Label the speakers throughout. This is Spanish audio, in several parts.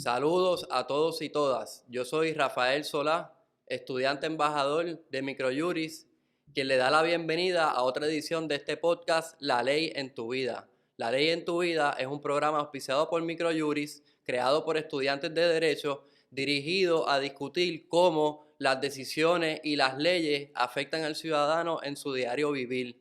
Speaker 1: Saludos a todos y todas. Yo soy Rafael Solá, estudiante embajador de Microjuris, quien le da la bienvenida a otra edición de este podcast, La Ley en tu Vida. La Ley en tu Vida es un programa auspiciado por Microjuris, creado por estudiantes de Derecho, dirigido a discutir cómo las decisiones y las leyes afectan al ciudadano en su diario vivir.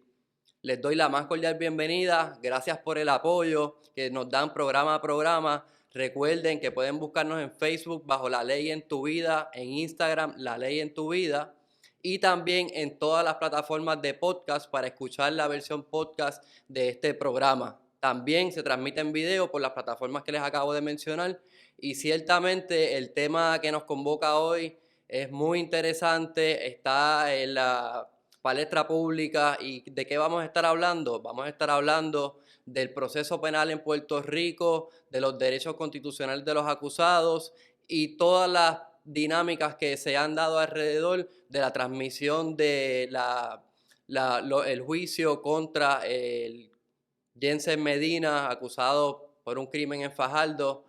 Speaker 1: Les doy la más cordial bienvenida. Gracias por el apoyo que nos dan programa a programa. Recuerden que pueden buscarnos en Facebook bajo La Ley en tu Vida, en Instagram La Ley en tu Vida y también en todas las plataformas de podcast para escuchar la versión podcast de este programa. También se transmite en video por las plataformas que les acabo de mencionar y ciertamente el tema que nos convoca hoy es muy interesante, está en la palestra pública. ¿Y de qué vamos a estar hablando? Vamos a estar hablando del proceso penal en Puerto Rico, de los derechos constitucionales de los acusados y todas las dinámicas que se han dado alrededor de la transmisión de el juicio contra el Jensen Medina, acusado por un crimen en Fajardo.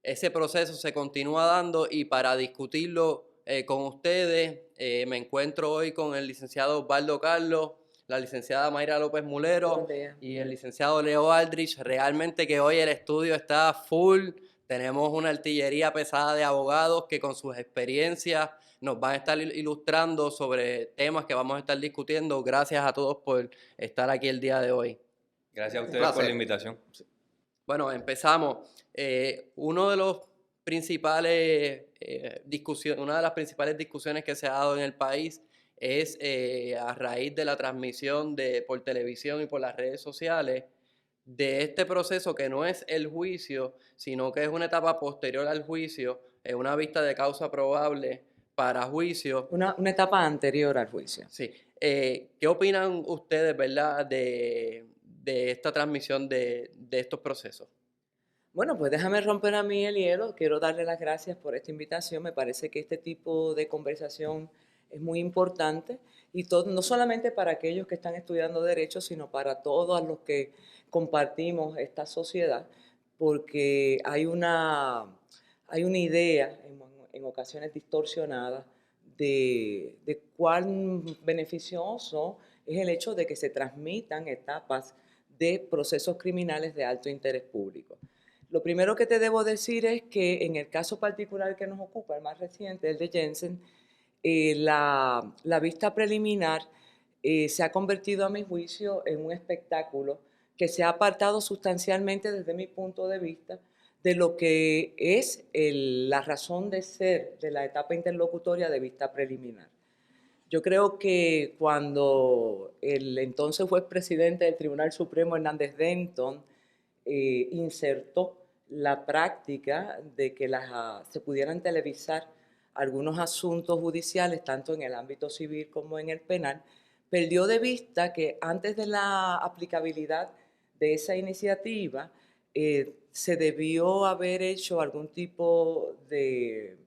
Speaker 1: Ese proceso se continúa dando y para discutirlo con ustedes me encuentro hoy con el licenciado Osvaldo Carlos, la licenciada Mayra López Mulero y el licenciado Leo Aldrich. Realmente que hoy el estudio está full, tenemos una artillería pesada de abogados que con sus experiencias nos van a estar ilustrando sobre temas que vamos a estar discutiendo. Gracias a todos por estar aquí el día de hoy.
Speaker 2: Gracias a ustedes por la invitación.
Speaker 1: Bueno, empezamos. Uno de los principales una de las principales discusiones que se ha dado en el país es a raíz de la transmisión por televisión y por las redes sociales de este proceso que no es el juicio, sino que es una etapa posterior al juicio, una vista de causa probable para juicio.
Speaker 3: Una etapa anterior al juicio.
Speaker 1: Sí. ¿Qué opinan ustedes, verdad, de esta transmisión de estos procesos?
Speaker 3: Bueno, pues déjame romper a mí el hielo. Quiero darle las gracias por esta invitación. Me parece que este tipo de conversación es muy importante y no solamente para aquellos que están estudiando Derecho, sino para todos los que compartimos esta sociedad, porque hay una idea en ocasiones distorsionada de cuán beneficioso es el hecho de que se transmitan etapas de procesos criminales de alto interés público. Lo primero que te debo decir es que en el caso particular que nos ocupa, el más reciente, el de Jensen, la vista preliminar se ha convertido a mi juicio en un espectáculo que se ha apartado sustancialmente desde mi punto de vista de lo que es la razón de ser de la etapa interlocutoria de vista preliminar. Yo creo que cuando el entonces juez presidente del Tribunal Supremo, Hernández Denton, insertó la práctica de que se pudieran televisar algunos asuntos judiciales, tanto en el ámbito civil como en el penal, perdió de vista que antes de la aplicabilidad de esa iniciativa se debió haber hecho algún tipo de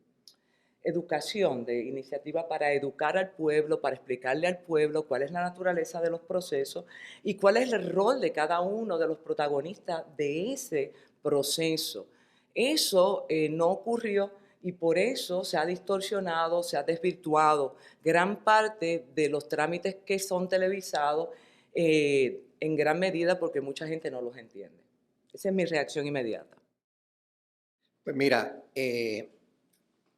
Speaker 3: educación, de iniciativa para educar al pueblo, para explicarle al pueblo cuál es la naturaleza de los procesos y cuál es el rol de cada uno de los protagonistas de ese proceso. Eso no ocurrió y por eso se ha distorsionado, se ha desvirtuado gran parte de los trámites que son televisados en gran medida porque mucha gente no los entiende. Esa es mi reacción inmediata.
Speaker 4: Pues mira,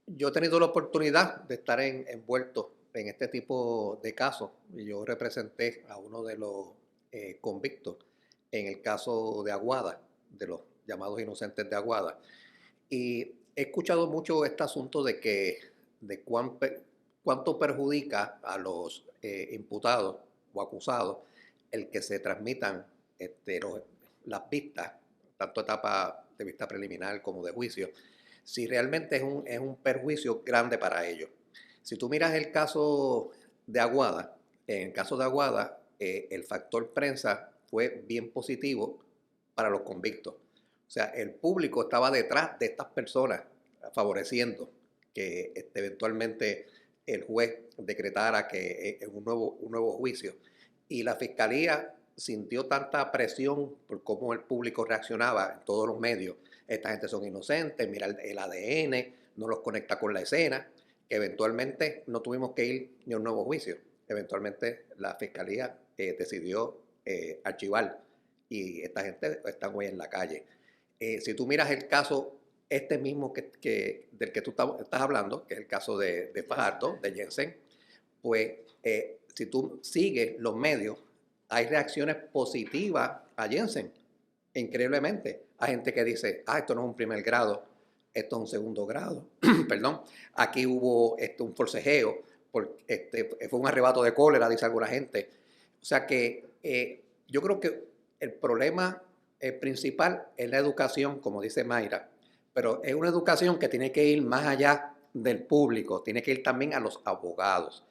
Speaker 4: yo he tenido la oportunidad de estar envuelto en este tipo de casos. Yo representé a uno de los convictos en el caso de Aguada, de los llamados inocentes de Aguada. Y he escuchado mucho este asunto de cuánto perjudica a los imputados o acusados el que se transmitan las vistas, tanto etapa de vista preliminar como de juicio, si realmente es un perjuicio grande para ellos. Si tú miras el caso de Aguada, en el caso de Aguada, el factor prensa fue bien positivo para los convictos. O sea, el público estaba detrás de estas personas, favoreciendo que eventualmente el juez decretara que un nuevo juicio. Y la fiscalía sintió tanta presión por cómo el público reaccionaba en todos los medios, esta gente son inocentes, mira el ADN, no los conecta con la escena, que eventualmente no tuvimos que ir ni a un nuevo juicio. Eventualmente la fiscalía decidió archivar y esta gente está hoy en la calle. Si tú miras el caso este mismo del que tú estás hablando, que es el caso de Fajardo, de Jensen, pues si tú sigues los medios, hay reacciones positivas a Jensen, increíblemente. Hay gente que dice, esto no es un primer grado, esto es un segundo grado, perdón, aquí hubo un forcejeo, fue un arrebato de cólera, dice alguna gente. O sea que yo creo que el problema principal es la educación, como dice Mayra, pero es una educación que tiene que ir más allá del público, tiene que ir también a los abogados.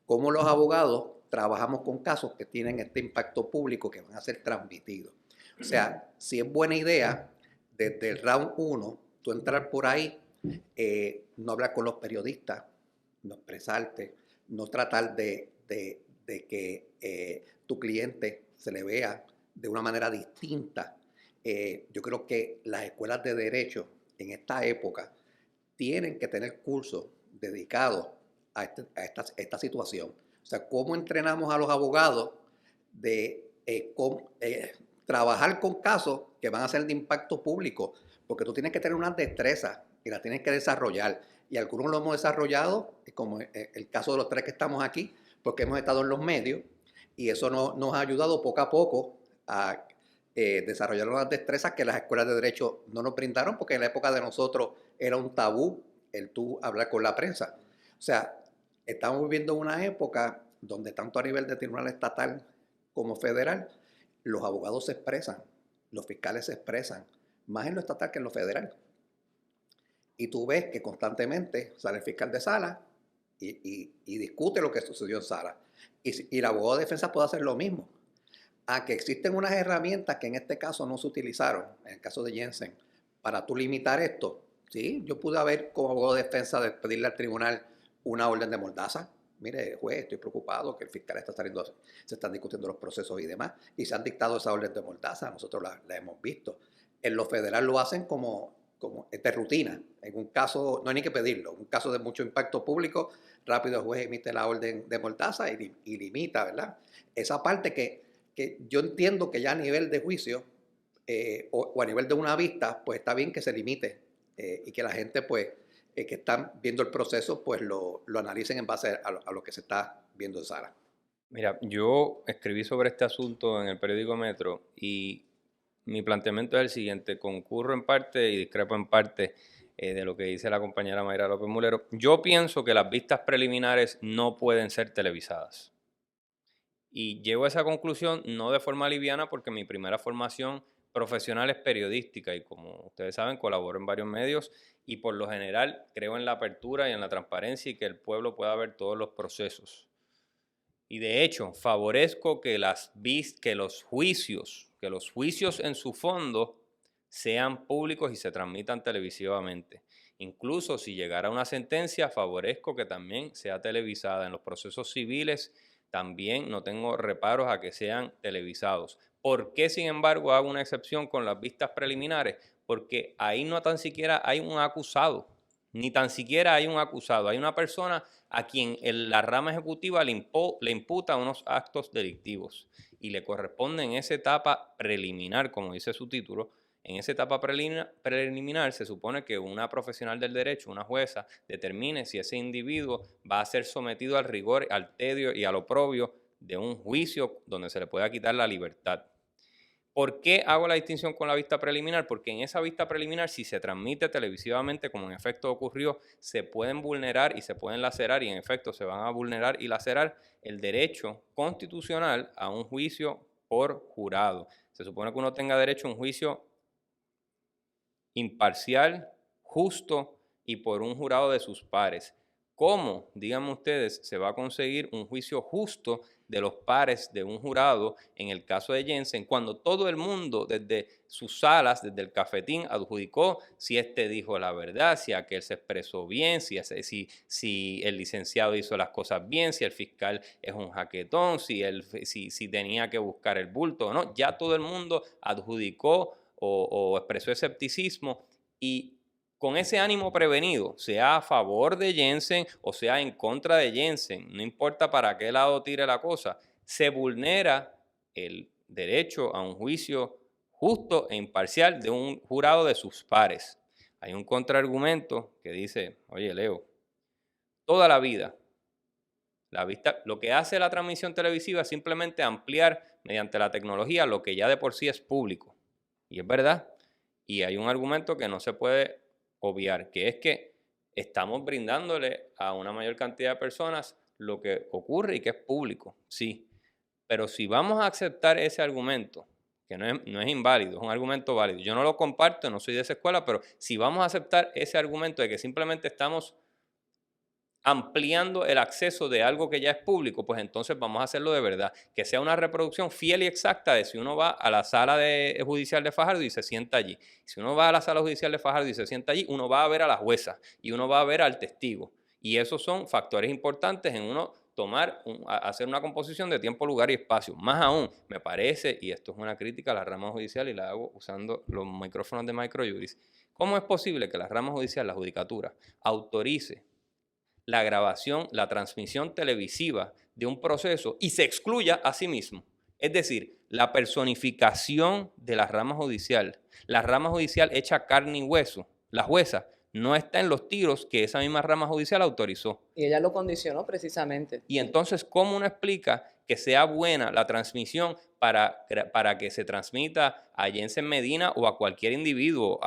Speaker 4: Cómo los abogados trabajamos con casos que tienen este impacto público que van a ser transmitidos. O sea, si es buena idea, desde el round 1, tú entrar por ahí, no hablar con los periodistas, no expresarte, no tratar de que tu cliente se le vea de una manera distinta. Yo creo que las escuelas de derecho en esta época tienen que tener cursos dedicados a esta situación. O sea, cómo entrenamos a los abogados de trabajar con casos que van a ser de impacto público, porque tú tienes que tener unas destrezas y las tienes que desarrollar. Y algunos lo hemos desarrollado, como el caso de los tres que estamos aquí, porque hemos estado en los medios y eso nos ha ayudado poco a poco a desarrollar unas destrezas que las escuelas de derecho no nos brindaron, porque en la época de nosotros era un tabú el tú hablar con la prensa. O sea, estamos viviendo una época donde tanto a nivel de tribunal estatal como federal, los abogados se expresan, los fiscales se expresan, más en lo estatal que en lo federal. Y tú ves que constantemente sale el fiscal de sala y discute lo que sucedió en sala. Y el abogado de defensa puede hacer lo mismo. A que existen unas herramientas que en este caso no se utilizaron, en el caso de Jensen, para tú limitar esto. Sí, yo pude haber como abogado de defensa de pedirle al tribunal una orden de mordaza. Mire, juez, estoy preocupado que el fiscal está saliendo, se están discutiendo los procesos y demás, y se han dictado esa orden de mordaza, nosotros la hemos visto. En lo federal lo hacen como de rutina. En un caso, no hay ni que pedirlo, un caso de mucho impacto público, rápido el juez emite la orden de mordaza y limita, ¿verdad? Esa parte que yo entiendo que ya a nivel de juicio o a nivel de una vista, pues está bien que se limite y que la gente, pues, que están viendo el proceso, pues lo analicen en base a lo que se está viendo en sala.
Speaker 2: Mira, yo escribí sobre este asunto en el periódico Metro y mi planteamiento es el siguiente: concurro en parte y discrepo en parte de lo que dice la compañera Mayra López Mulero. Yo pienso que las vistas preliminares no pueden ser televisadas. Y llego a esa conclusión no de forma liviana, porque mi primera formación profesional es periodística y, como ustedes saben, colaboro en varios medios y por lo general creo en la apertura y en la transparencia y que el pueblo pueda ver todos los procesos. Y de hecho, favorezco que los juicios en su fondo sean públicos y se transmitan televisivamente. Incluso si llegara una sentencia, favorezco que también sea televisada. En los procesos civiles también no tengo reparos a que sean televisados. ¿Por qué, sin embargo, hago una excepción con las vistas preliminares? Porque ahí no tan siquiera hay un acusado, ni tan siquiera hay un acusado. Hay una persona a quien la rama ejecutiva le imputa unos actos delictivos y le corresponde en esa etapa preliminar, como dice su título. En esa etapa preliminar se supone que una profesional del derecho, una jueza, determine si ese individuo va a ser sometido al rigor, al tedio y al oprobio de un juicio donde se le pueda quitar la libertad. ¿Por qué hago la distinción con la vista preliminar? Porque en esa vista preliminar, si se transmite televisivamente, como en efecto ocurrió, se pueden vulnerar y se pueden lacerar, y en efecto se van a vulnerar y lacerar el derecho constitucional a un juicio por jurado. Se supone que uno tenga derecho a un juicio imparcial, justo y por un jurado de sus pares. ¿Cómo, díganme ustedes, se va a conseguir un juicio justo de los pares de un jurado en el caso de Jensen, cuando todo el mundo desde sus salas, desde el cafetín, adjudicó si este dijo la verdad, si aquel se expresó bien, si el licenciado hizo las cosas bien, si el fiscal es un jaquetón, si tenía que buscar el bulto o no? Ya todo el mundo adjudicó o expresó escepticismo, y con ese ánimo prevenido, sea a favor de Jensen o sea en contra de Jensen, no importa para qué lado tire la cosa, se vulnera el derecho a un juicio justo e imparcial de un jurado de sus pares. Hay un contraargumento que dice, oye Leo, toda la vida, lo que hace la transmisión televisiva es simplemente ampliar mediante la tecnología lo que ya de por sí es público. Y es verdad. Y hay un argumento que no se puede obviar, que es que estamos brindándole a una mayor cantidad de personas lo que ocurre y que es público. Sí. Pero si vamos a aceptar ese argumento, que no es inválido, es un argumento válido. Yo no lo comparto, no soy de esa escuela, pero si vamos a aceptar ese argumento de que simplemente estamos ampliando el acceso de algo que ya es público, pues entonces vamos a hacerlo de verdad, que sea una reproducción fiel y exacta de si uno va a la sala judicial de Fajardo y se sienta allí. Si uno va a la sala judicial de Fajardo y se sienta allí, uno va a ver a la jueza y uno va a ver al testigo. Y esos son factores importantes en uno hacer una composición de tiempo, lugar y espacio. Más aún, me parece, y esto es una crítica a la rama judicial y la hago usando los micrófonos de Microjuris, ¿cómo es posible que la rama judicial, la judicatura, autorice la grabación, la transmisión televisiva de un proceso y se excluya a sí mismo? Es decir, la personificación de la rama judicial hecha carne y hueso, la jueza, no está en los tiros que esa misma rama judicial autorizó.
Speaker 3: Y ella lo condicionó precisamente.
Speaker 2: Y entonces, ¿cómo uno explica que sea buena la transmisión para que se transmita a Jensen Medina o a cualquier individuo,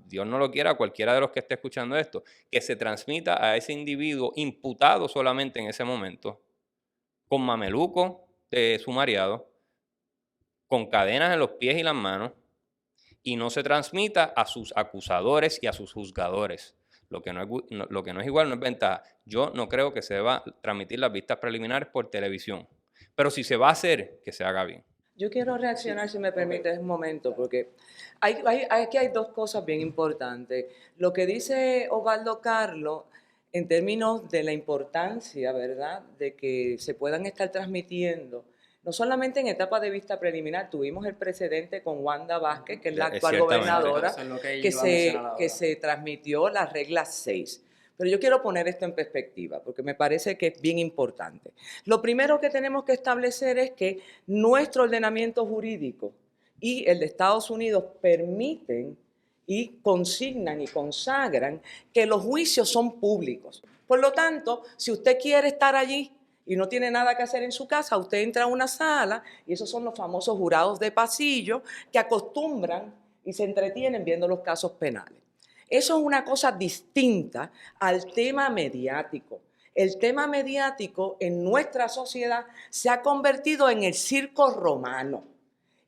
Speaker 2: Dios no lo quiera, a cualquiera de los que esté escuchando esto, que se transmita a ese individuo imputado solamente en ese momento, con mameluco sumariado, con cadenas en los pies y las manos, y no se transmita a sus acusadores y a sus juzgadores? Lo que no es igual, no es ventaja. Yo no creo que se deba transmitir las vistas preliminares por televisión, pero si se va a hacer, que se haga bien.
Speaker 3: Yo quiero reaccionar, si me permites, un momento, porque aquí hay dos cosas bien importantes. Lo que dice Osvaldo Carlos, en términos de la importancia, ¿verdad?, de que se puedan estar transmitiendo, no solamente en etapa de vista preliminar, tuvimos el precedente con Wanda Vázquez, que es la actual gobernadora, que se transmitió la regla 6. Pero yo quiero poner esto en perspectiva, porque me parece que es bien importante. Lo primero que tenemos que establecer es que nuestro ordenamiento jurídico y el de Estados Unidos permiten y consignan y consagran que los juicios son públicos. Por lo tanto, si usted quiere estar allí y no tiene nada que hacer en su casa, usted entra a una sala y esos son los famosos jurados de pasillo que acostumbran y se entretienen viendo los casos penales. Eso es una cosa distinta al tema mediático. El tema mediático en nuestra sociedad se ha convertido en el circo romano.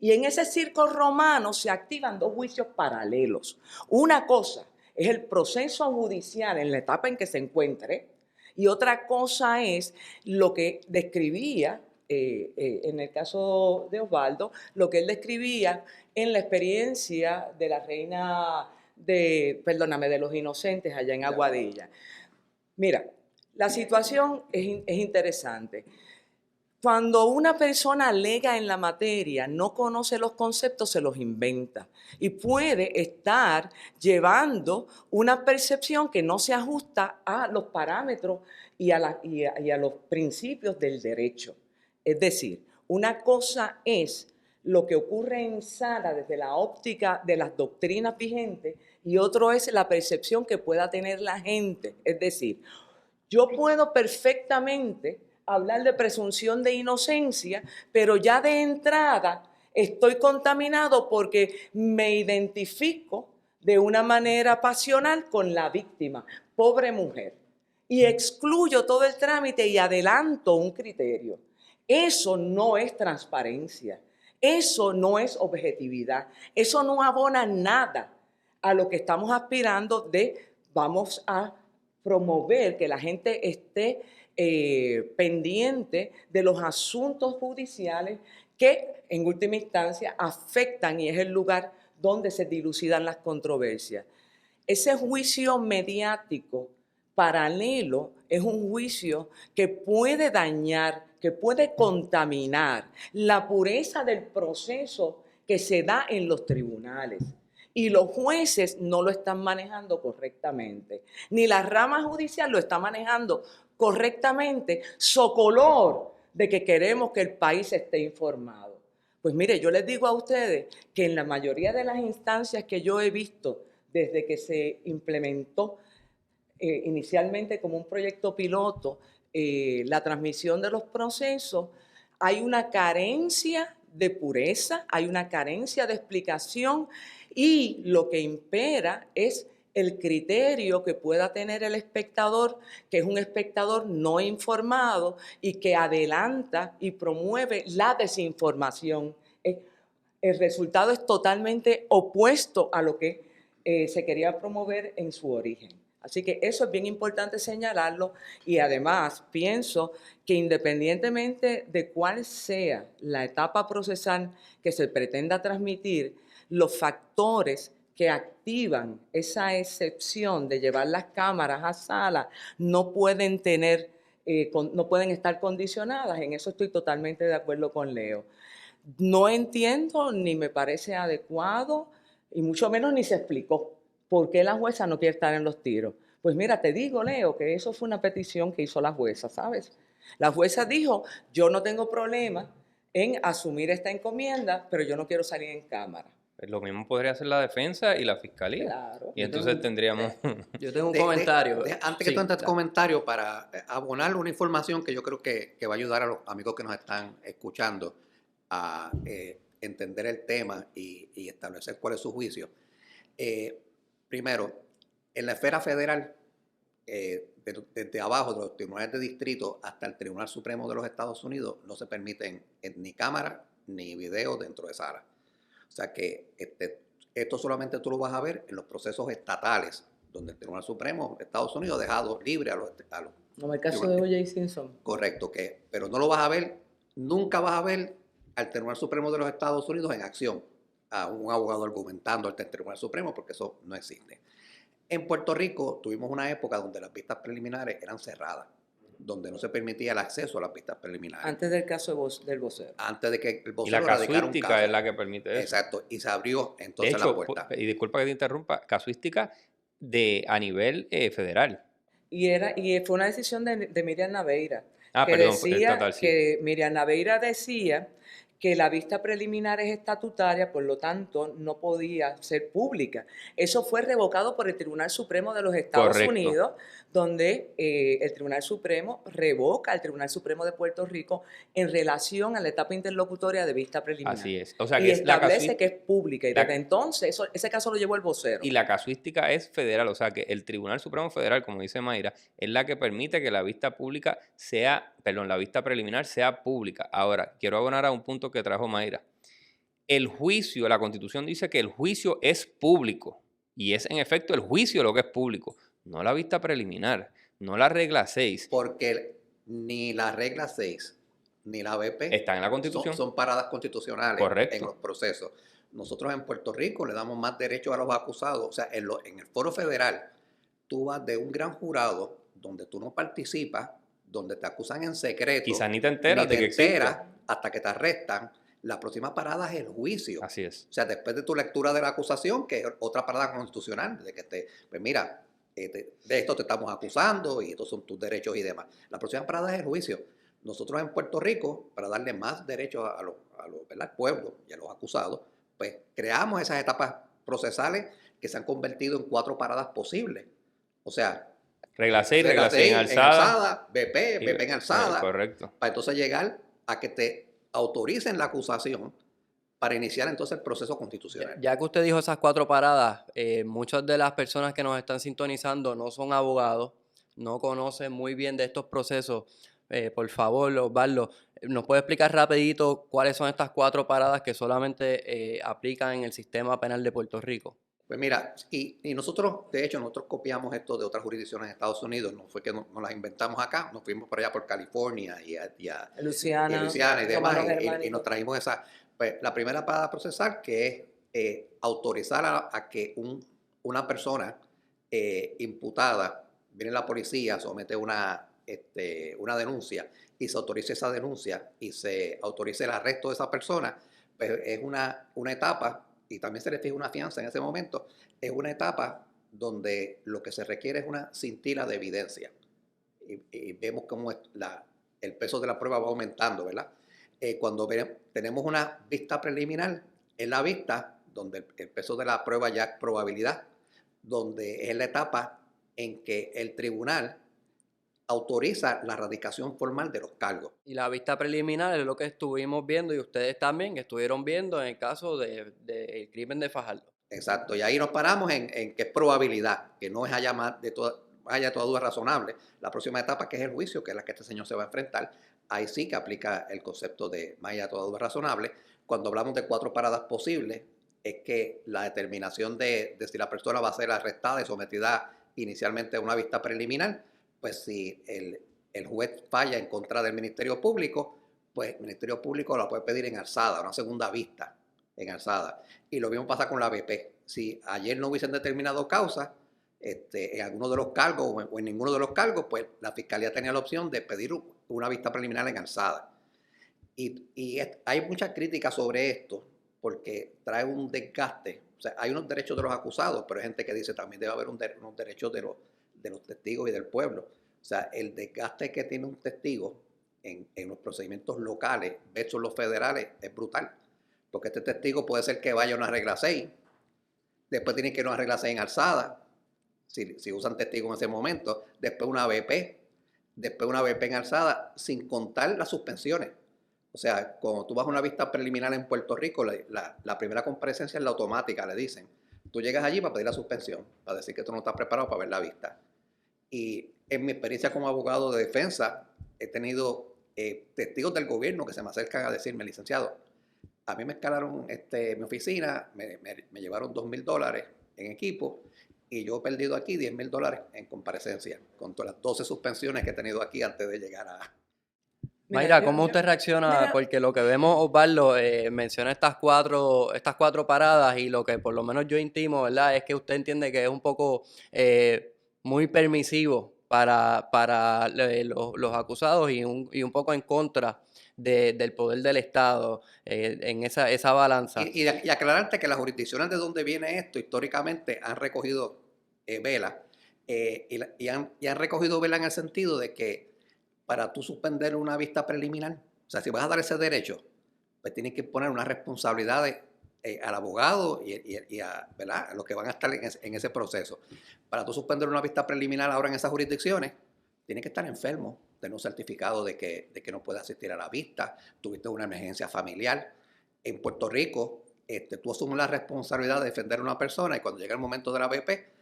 Speaker 3: Y en ese circo romano se activan dos juicios paralelos. Una cosa es el proceso judicial en la etapa en que se encuentre, y otra cosa es lo que describía, en el caso de Osvaldo, lo que él describía en la experiencia de la reina de los inocentes allá en Aguadilla. Mira, la situación es interesante. Cuando una persona alega en la materia, no conoce los conceptos, se los inventa y puede estar llevando una percepción que no se ajusta a los parámetros y a los principios del derecho. Es decir, una cosa es lo que ocurre en sala desde la óptica de las doctrinas vigentes y otro es la percepción que pueda tener la gente. Es decir, yo puedo perfectamente hablar de presunción de inocencia, pero ya de entrada estoy contaminado porque me identifico de una manera pasional con la víctima, pobre mujer, y excluyo todo el trámite y adelanto un criterio. Eso no es transparencia, eso no es objetividad, eso no abona nada a lo que estamos aspirando de vamos a promover que la gente esté pendiente de los asuntos judiciales que en última instancia afectan y es el lugar donde se dilucidan las controversias. Ese juicio mediático paralelo es un juicio que puede dañar, que puede contaminar la pureza del proceso que se da en los tribunales. Y los jueces no lo están manejando correctamente, ni la rama judicial lo está manejando correctamente, socolor de que queremos que el país esté informado. Pues mire, yo les digo a ustedes que en la mayoría de las instancias que yo he visto desde que se implementó inicialmente como un proyecto piloto la transmisión de los procesos, hay una carencia de pureza, hay una carencia de explicación y lo que impera es el criterio que pueda tener el espectador, que es un espectador no informado y que adelanta y promueve la desinformación. El resultado es totalmente opuesto a lo que se quería promover en su origen. Así que eso es bien importante señalarlo y además pienso que independientemente de cuál sea la etapa procesal que se pretenda transmitir, los factores que activan esa excepción de llevar las cámaras a sala no pueden no pueden estar condicionadas. En eso estoy totalmente de acuerdo con Leo. No entiendo ni me parece adecuado y mucho menos ni se explicó por qué la jueza no quiere estar en los tiros. Pues mira, te digo, Leo, que eso fue una petición que hizo la jueza, ¿sabes? La jueza dijo, yo no tengo problema en asumir esta encomienda, pero yo no quiero salir en cámara.
Speaker 2: Pues lo mismo podría hacer la defensa y la fiscalía.
Speaker 3: Claro.
Speaker 2: Y entonces tendríamos...
Speaker 1: Yo tengo un comentario.
Speaker 4: Antes que
Speaker 1: Sí,
Speaker 4: tú entres
Speaker 1: dale.
Speaker 4: comentario, para abonar una información que yo creo que va a ayudar a los amigos que nos están escuchando a entender el tema y establecer cuál es su juicio. Primero, en la esfera federal, desde abajo, de los tribunales de distrito hasta el Tribunal Supremo de los Estados Unidos, no se permiten ni cámaras ni videos dentro de salas. O sea que esto solamente tú lo vas a ver en los procesos estatales, donde el Tribunal Supremo de Estados Unidos ha dejado libre a los
Speaker 3: Como el caso de O.J. Simpson.
Speaker 4: correcto, pero no lo vas a ver, nunca vas a ver al Tribunal Supremo de los Estados Unidos en acción, a un abogado argumentando ante el Tribunal Supremo, porque eso no existe. En Puerto Rico tuvimos una época donde las vistas preliminares eran cerradas, donde no se permitía el acceso a las vistas preliminares.
Speaker 3: Antes del caso del vocero.
Speaker 4: Antes de que el
Speaker 2: Y
Speaker 4: vocero
Speaker 2: la
Speaker 4: radicara un
Speaker 2: casuística
Speaker 4: caso.
Speaker 2: es la que permite eso.
Speaker 4: Exacto, y se abrió
Speaker 2: De
Speaker 4: entonces
Speaker 2: hecho,
Speaker 4: la puerta.
Speaker 2: y disculpa que te interrumpa, casuística a nivel federal.
Speaker 3: Y fue una decisión de Miriam Naveira.
Speaker 2: Ah,
Speaker 3: que
Speaker 2: perdón,
Speaker 3: decía
Speaker 2: estatal, sí.
Speaker 3: que Miriam Naveira decía que la vista preliminar es estatutaria, por lo tanto no podía ser pública. Eso fue revocado por el Tribunal Supremo de los Estados
Speaker 2: Correcto.
Speaker 3: Unidos, donde el Tribunal Supremo revoca al Tribunal Supremo de Puerto Rico en relación a la etapa interlocutoria de vista preliminar.
Speaker 2: Así es. O sea,
Speaker 3: y
Speaker 2: que es la
Speaker 3: establece que es pública. Y
Speaker 2: la-
Speaker 3: desde entonces, ese caso lo llevó el vocero.
Speaker 2: Y la casuística es federal, o sea que el Tribunal Supremo Federal, como dice Mayra, es la que permite que la vista pública la vista preliminar sea pública. Ahora, quiero abonar a un punto que trajo Mayra. El juicio, la Constitución dice que el juicio es público, y es en efecto el juicio lo que es público, no la vista preliminar, no la regla 6.
Speaker 4: Porque ni la regla 6 ni la BP
Speaker 2: Está en la Constitución.
Speaker 4: son paradas constitucionales
Speaker 2: Correcto.
Speaker 4: en los procesos. Nosotros en Puerto Rico le damos más derechos a los acusados. O sea, en el foro federal, tú vas de un gran jurado donde tú no participas, donde te acusan en secreto.
Speaker 2: Quizás ni te enteras
Speaker 4: ni
Speaker 2: de
Speaker 4: te
Speaker 2: que existe.
Speaker 4: enteras hasta que te arrestan. La próxima parada es el juicio.
Speaker 2: Así es.
Speaker 4: O sea, después de tu lectura de la acusación, que es otra parada constitucional, de que pues mira, de esto te estamos acusando y estos son tus derechos y demás. La próxima parada es el juicio. Nosotros en Puerto Rico, para darle más derechos al pueblo y a los acusados, pues creamos esas etapas procesales que se han convertido en 4 paradas posibles. O sea,
Speaker 2: Regla 6, regla 6 en
Speaker 4: en
Speaker 2: alzada.
Speaker 4: alzada, BP en alzada,
Speaker 2: Correcto.
Speaker 4: para entonces llegar a que te autoricen la acusación para iniciar entonces el proceso constitucional.
Speaker 1: Ya que usted dijo esas 4 paradas, muchas de las personas que nos están sintonizando no son abogados, no conocen muy bien de estos procesos. Por favor, Osvaldo, ¿nos puede explicar rapidito cuáles son estas 4 paradas que solamente aplican en el sistema penal de Puerto Rico?
Speaker 4: Pues mira, y nosotros, de hecho, nosotros copiamos esto de otras jurisdicciones de Estados Unidos, no fue que nos las inventamos acá, nos fuimos por allá por California y a
Speaker 3: Luciana
Speaker 4: y demás,
Speaker 3: Romano
Speaker 4: y
Speaker 3: Germánico.
Speaker 4: nos trajimos esa. Pues la primera parada procesal, que es autorizar a que una persona imputada, viene la policía, somete una denuncia y se autorice esa denuncia y se autorice el arresto de esa persona, pues es una etapa, y también se le fija una fianza en ese momento, es una etapa donde lo que se requiere es una cintila de evidencia. Y vemos cómo el peso de la prueba va aumentando, ¿verdad? Cuando tenemos una vista preliminar, es la vista donde el peso de la prueba ya es probabilidad, donde es la etapa en que el tribunal autoriza la radicación formal de los cargos.
Speaker 1: Y la vista preliminar es lo que estuvimos viendo y ustedes también estuvieron viendo en el caso del crimen de Fajardo.
Speaker 4: Exacto, y ahí nos paramos en que es probabilidad, que no es haya toda duda razonable. La próxima etapa, que es el juicio, que es la que este señor se va a enfrentar, ahí sí que aplica el concepto de más allá toda duda razonable. Cuando hablamos de 4 paradas posibles, es que la determinación de si la persona va a ser arrestada y sometida inicialmente a una vista preliminar, pues si el juez falla en contra del Ministerio Público, pues el Ministerio Público la puede pedir en alzada, una segunda vista en alzada. Y lo mismo pasa con la BP. Si ayer no hubiesen determinado causa, en alguno de los cargos o en ninguno de los cargos, pues la Fiscalía tenía la opción de pedir una vista preliminar en alzada. Y hay muchas críticas sobre esto porque trae un desgaste. O sea, hay unos derechos de los acusados, pero hay gente que dice también debe haber unos derechos de los testigos y del pueblo. O sea, el desgaste que tiene un testigo en los procedimientos locales versus los federales es brutal. Porque este testigo puede ser que vaya a una regla 6, después tiene que ir a una regla 6 en alzada, si usan testigo en ese momento, después una BP, después una BP en alzada, sin contar las suspensiones. O sea, cuando tú vas a una vista preliminar en Puerto Rico, la primera comparecencia es la automática, le dicen. Tú llegas allí para pedir la suspensión, para decir que tú no estás preparado para ver la vista. Y en mi experiencia como abogado de defensa, he tenido testigos del gobierno que se me acercan a decirme, licenciado, a mí me escalaron mi oficina, me llevaron $2,000 en equipo y yo he perdido aquí $10,000 en comparecencia, con todas las 12 suspensiones que he tenido aquí antes de llegar a...
Speaker 1: Mayra, ¿cómo usted reacciona? Porque lo que vemos, Osvaldo, menciona estas cuatro paradas y lo que por lo menos yo intimo, ¿verdad? Es que usted entiende que es un poco muy permisivo para los acusados y un poco en contra del poder del Estado en esa balanza.
Speaker 4: Y aclararte que las jurisdicciones de donde viene esto históricamente han recogido vela y han recogido vela en el sentido de que para tú suspender una vista preliminar, o sea, si vas a dar ese derecho, pues tienes que poner unas responsabilidades al abogado y a, ¿verdad?, a los que van a estar en ese proceso. Para tú suspender una vista preliminar ahora en esas jurisdicciones, tienes que estar enfermo, tener un certificado de que no puedes asistir a la vista, tuviste una emergencia familiar. En Puerto Rico, tú asumes la responsabilidad de defender a una persona y cuando llega el momento de la BP,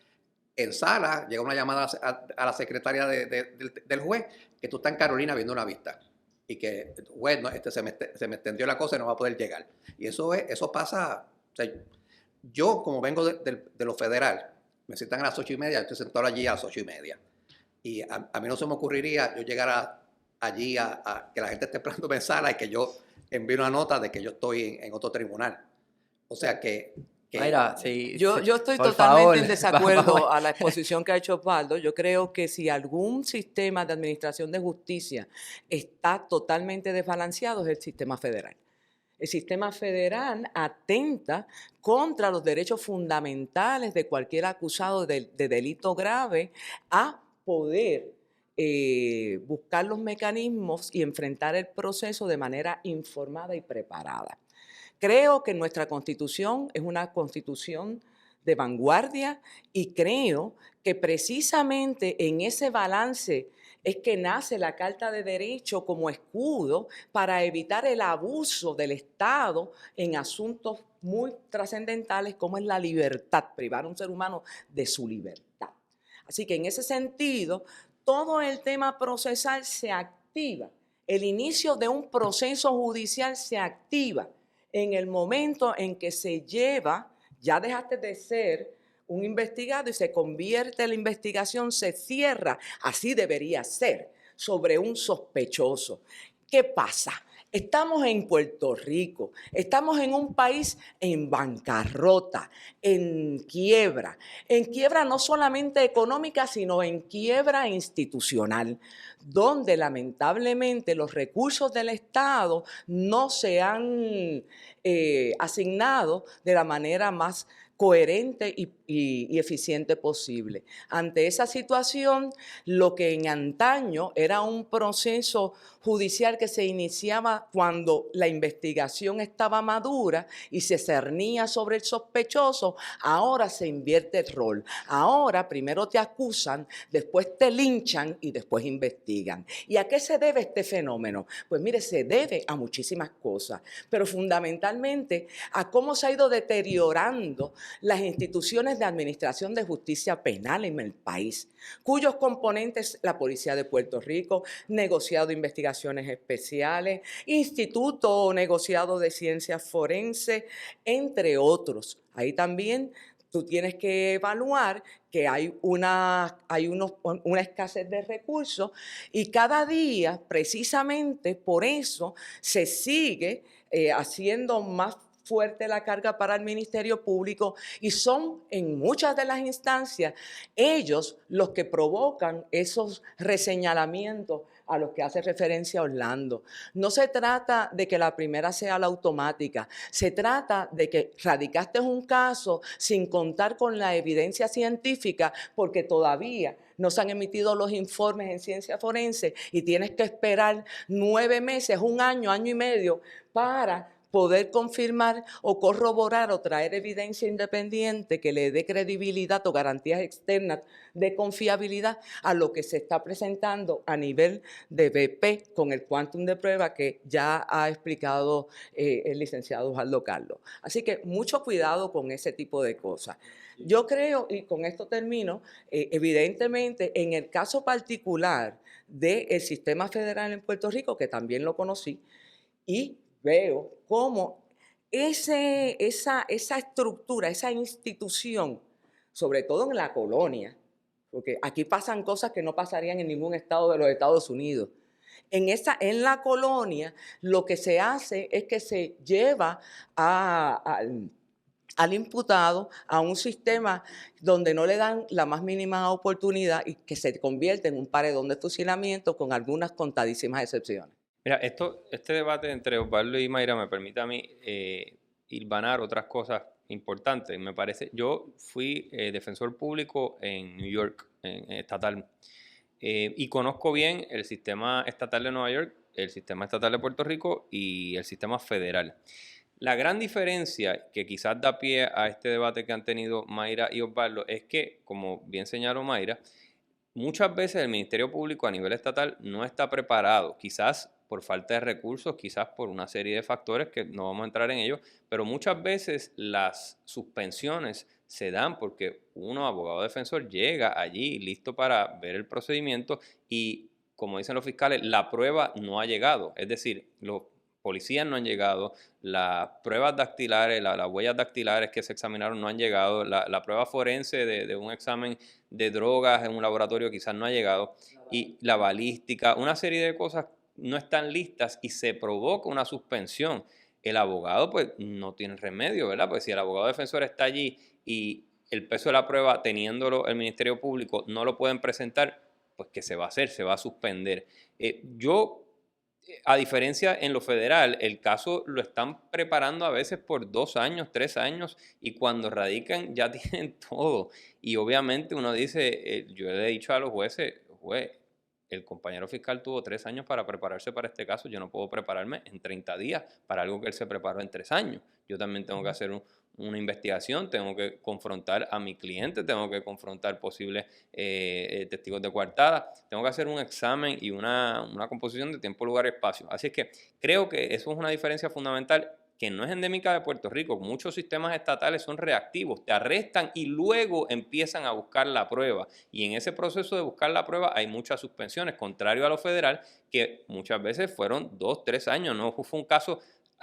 Speaker 4: en sala, llega una llamada a la secretaria del juez que tú estás en Carolina viendo una vista y que juez, no, se me extendió la cosa y no va a poder llegar. Y eso pasa, o sea, yo como vengo de lo federal, me citan a las 8:30, estoy sentado allí a las 8:30. Y a mí no se me ocurriría yo llegar allí a que la gente esté esperando en sala y que yo envíe una nota de que yo estoy en otro tribunal. O sea que
Speaker 1: Mayra, sí,
Speaker 3: yo estoy
Speaker 1: por
Speaker 3: totalmente
Speaker 1: favor,
Speaker 3: en desacuerdo
Speaker 1: vamos.
Speaker 3: a la exposición que ha hecho Osvaldo. Yo creo que si algún sistema de administración de justicia está totalmente desbalanceado es el sistema federal. El sistema federal atenta contra los derechos fundamentales de cualquier acusado de delito grave a poder buscar los mecanismos y enfrentar el proceso de manera informada y preparada. Creo que nuestra Constitución es una Constitución de vanguardia y creo que precisamente en ese balance es que nace la Carta de Derecho como escudo para evitar el abuso del Estado en asuntos muy trascendentales como es la libertad, privar a un ser humano de su libertad. Así que en ese sentido, todo el tema procesal se activa. El inicio de un proceso judicial se activa en el momento en que se lleva, ya dejaste de ser un investigado y se convierte la investigación, se cierra, así debería ser, sobre un sospechoso. ¿Qué pasa? Estamos en Puerto Rico, estamos en un país en bancarrota, en quiebra no solamente económica, sino en quiebra institucional, donde lamentablemente los recursos del Estado no se han asignado de la manera más coherente y eficiente posible. Ante esa situación, lo que en antaño era un proceso judicial que se iniciaba cuando la investigación estaba madura y se cernía sobre el sospechoso, ahora se invierte el rol. Ahora primero te acusan, después te linchan y después investigan. ¿Y a qué se debe este fenómeno? Pues mire, se debe a muchísimas cosas, pero fundamentalmente a cómo se ha ido deteriorando las instituciones de administración de justicia penal en el país, cuyos componentes la Policía de Puerto Rico, negociado de investigaciones especiales, Instituto Negociado de Ciencias Forenses, entre otros. Ahí también tú tienes que evaluar que hay una escasez de recursos y cada día, precisamente por eso, se sigue haciendo más fuerte la carga para el Ministerio Público y son en muchas de las instancias ellos los que provocan esos reseñalamientos a los que hace referencia Orlando. No se trata de que la primera sea la automática, se trata de que radicaste un caso sin contar con la evidencia científica porque todavía no se han emitido los informes en ciencia forense y tienes que esperar 9 meses, un año, año y medio para poder confirmar o corroborar o traer evidencia independiente que le dé credibilidad o garantías externas de confiabilidad a lo que se está presentando a nivel de BP con el quantum de prueba que ya ha explicado el licenciado Osvaldo Carlos. Así que mucho cuidado con ese tipo de cosas. Yo creo, y con esto termino, evidentemente en el caso particular del sistema federal en Puerto Rico, que también lo conocí, y veo cómo esa estructura, esa institución, sobre todo en la colonia, porque aquí pasan cosas que no pasarían en ningún estado de los Estados Unidos. En la colonia lo que se hace es que se lleva al imputado a un sistema donde no le dan la más mínima oportunidad y que se convierte en un paredón de fusilamiento con algunas contadísimas excepciones.
Speaker 2: Mira, este debate entre Osvaldo y Mayra me permite a mí hilvanar otras cosas importantes. Me parece, yo fui defensor público en New York, estatal, y conozco bien el sistema estatal de Nueva York, el sistema estatal de Puerto Rico y el sistema federal. La gran diferencia que quizás da pie a este debate que han tenido Mayra y Osvaldo es que, como bien señaló Mayra, muchas veces el Ministerio Público a nivel estatal no está preparado, quizás por falta de recursos, quizás por una serie de factores que no vamos a entrar en ellos, pero muchas veces las suspensiones se dan porque uno, abogado defensor, llega allí listo para ver el procedimiento y, como dicen los fiscales, la prueba no ha llegado. Es decir, los policías no han llegado, las pruebas dactilares, las huellas dactilares que se examinaron no han llegado, la prueba forense de un examen de drogas en un laboratorio quizás no ha llegado, y la balística, una serie de cosas no están listas y se provoca una suspensión. El abogado pues no tiene remedio, ¿verdad? Pues si el abogado defensor está allí y el peso de la prueba, teniéndolo el Ministerio Público, no lo pueden presentar, pues ¿qué se va a hacer? Se va a suspender. A diferencia en lo federal, el caso lo están preparando a veces por 2 años, 3 años, y cuando radican ya tienen todo. Y obviamente uno dice, yo le he dicho a los jueces, juez, el compañero fiscal tuvo 3 años para prepararse para este caso, yo no puedo prepararme en 30 días para algo que él se preparó en 3 años. Yo también tengo que hacer una investigación, tengo que confrontar a mi cliente, tengo que confrontar posibles testigos de coartada, tengo que hacer un examen y una composición de tiempo, lugar y espacio. Así es que creo que eso es una diferencia fundamental que no es endémica de Puerto Rico. Muchos sistemas estatales son reactivos, te arrestan y luego empiezan a buscar la prueba. Y en ese proceso de buscar la prueba hay muchas suspensiones, contrario a lo federal, que muchas veces fueron 2, 3 años. No fue un caso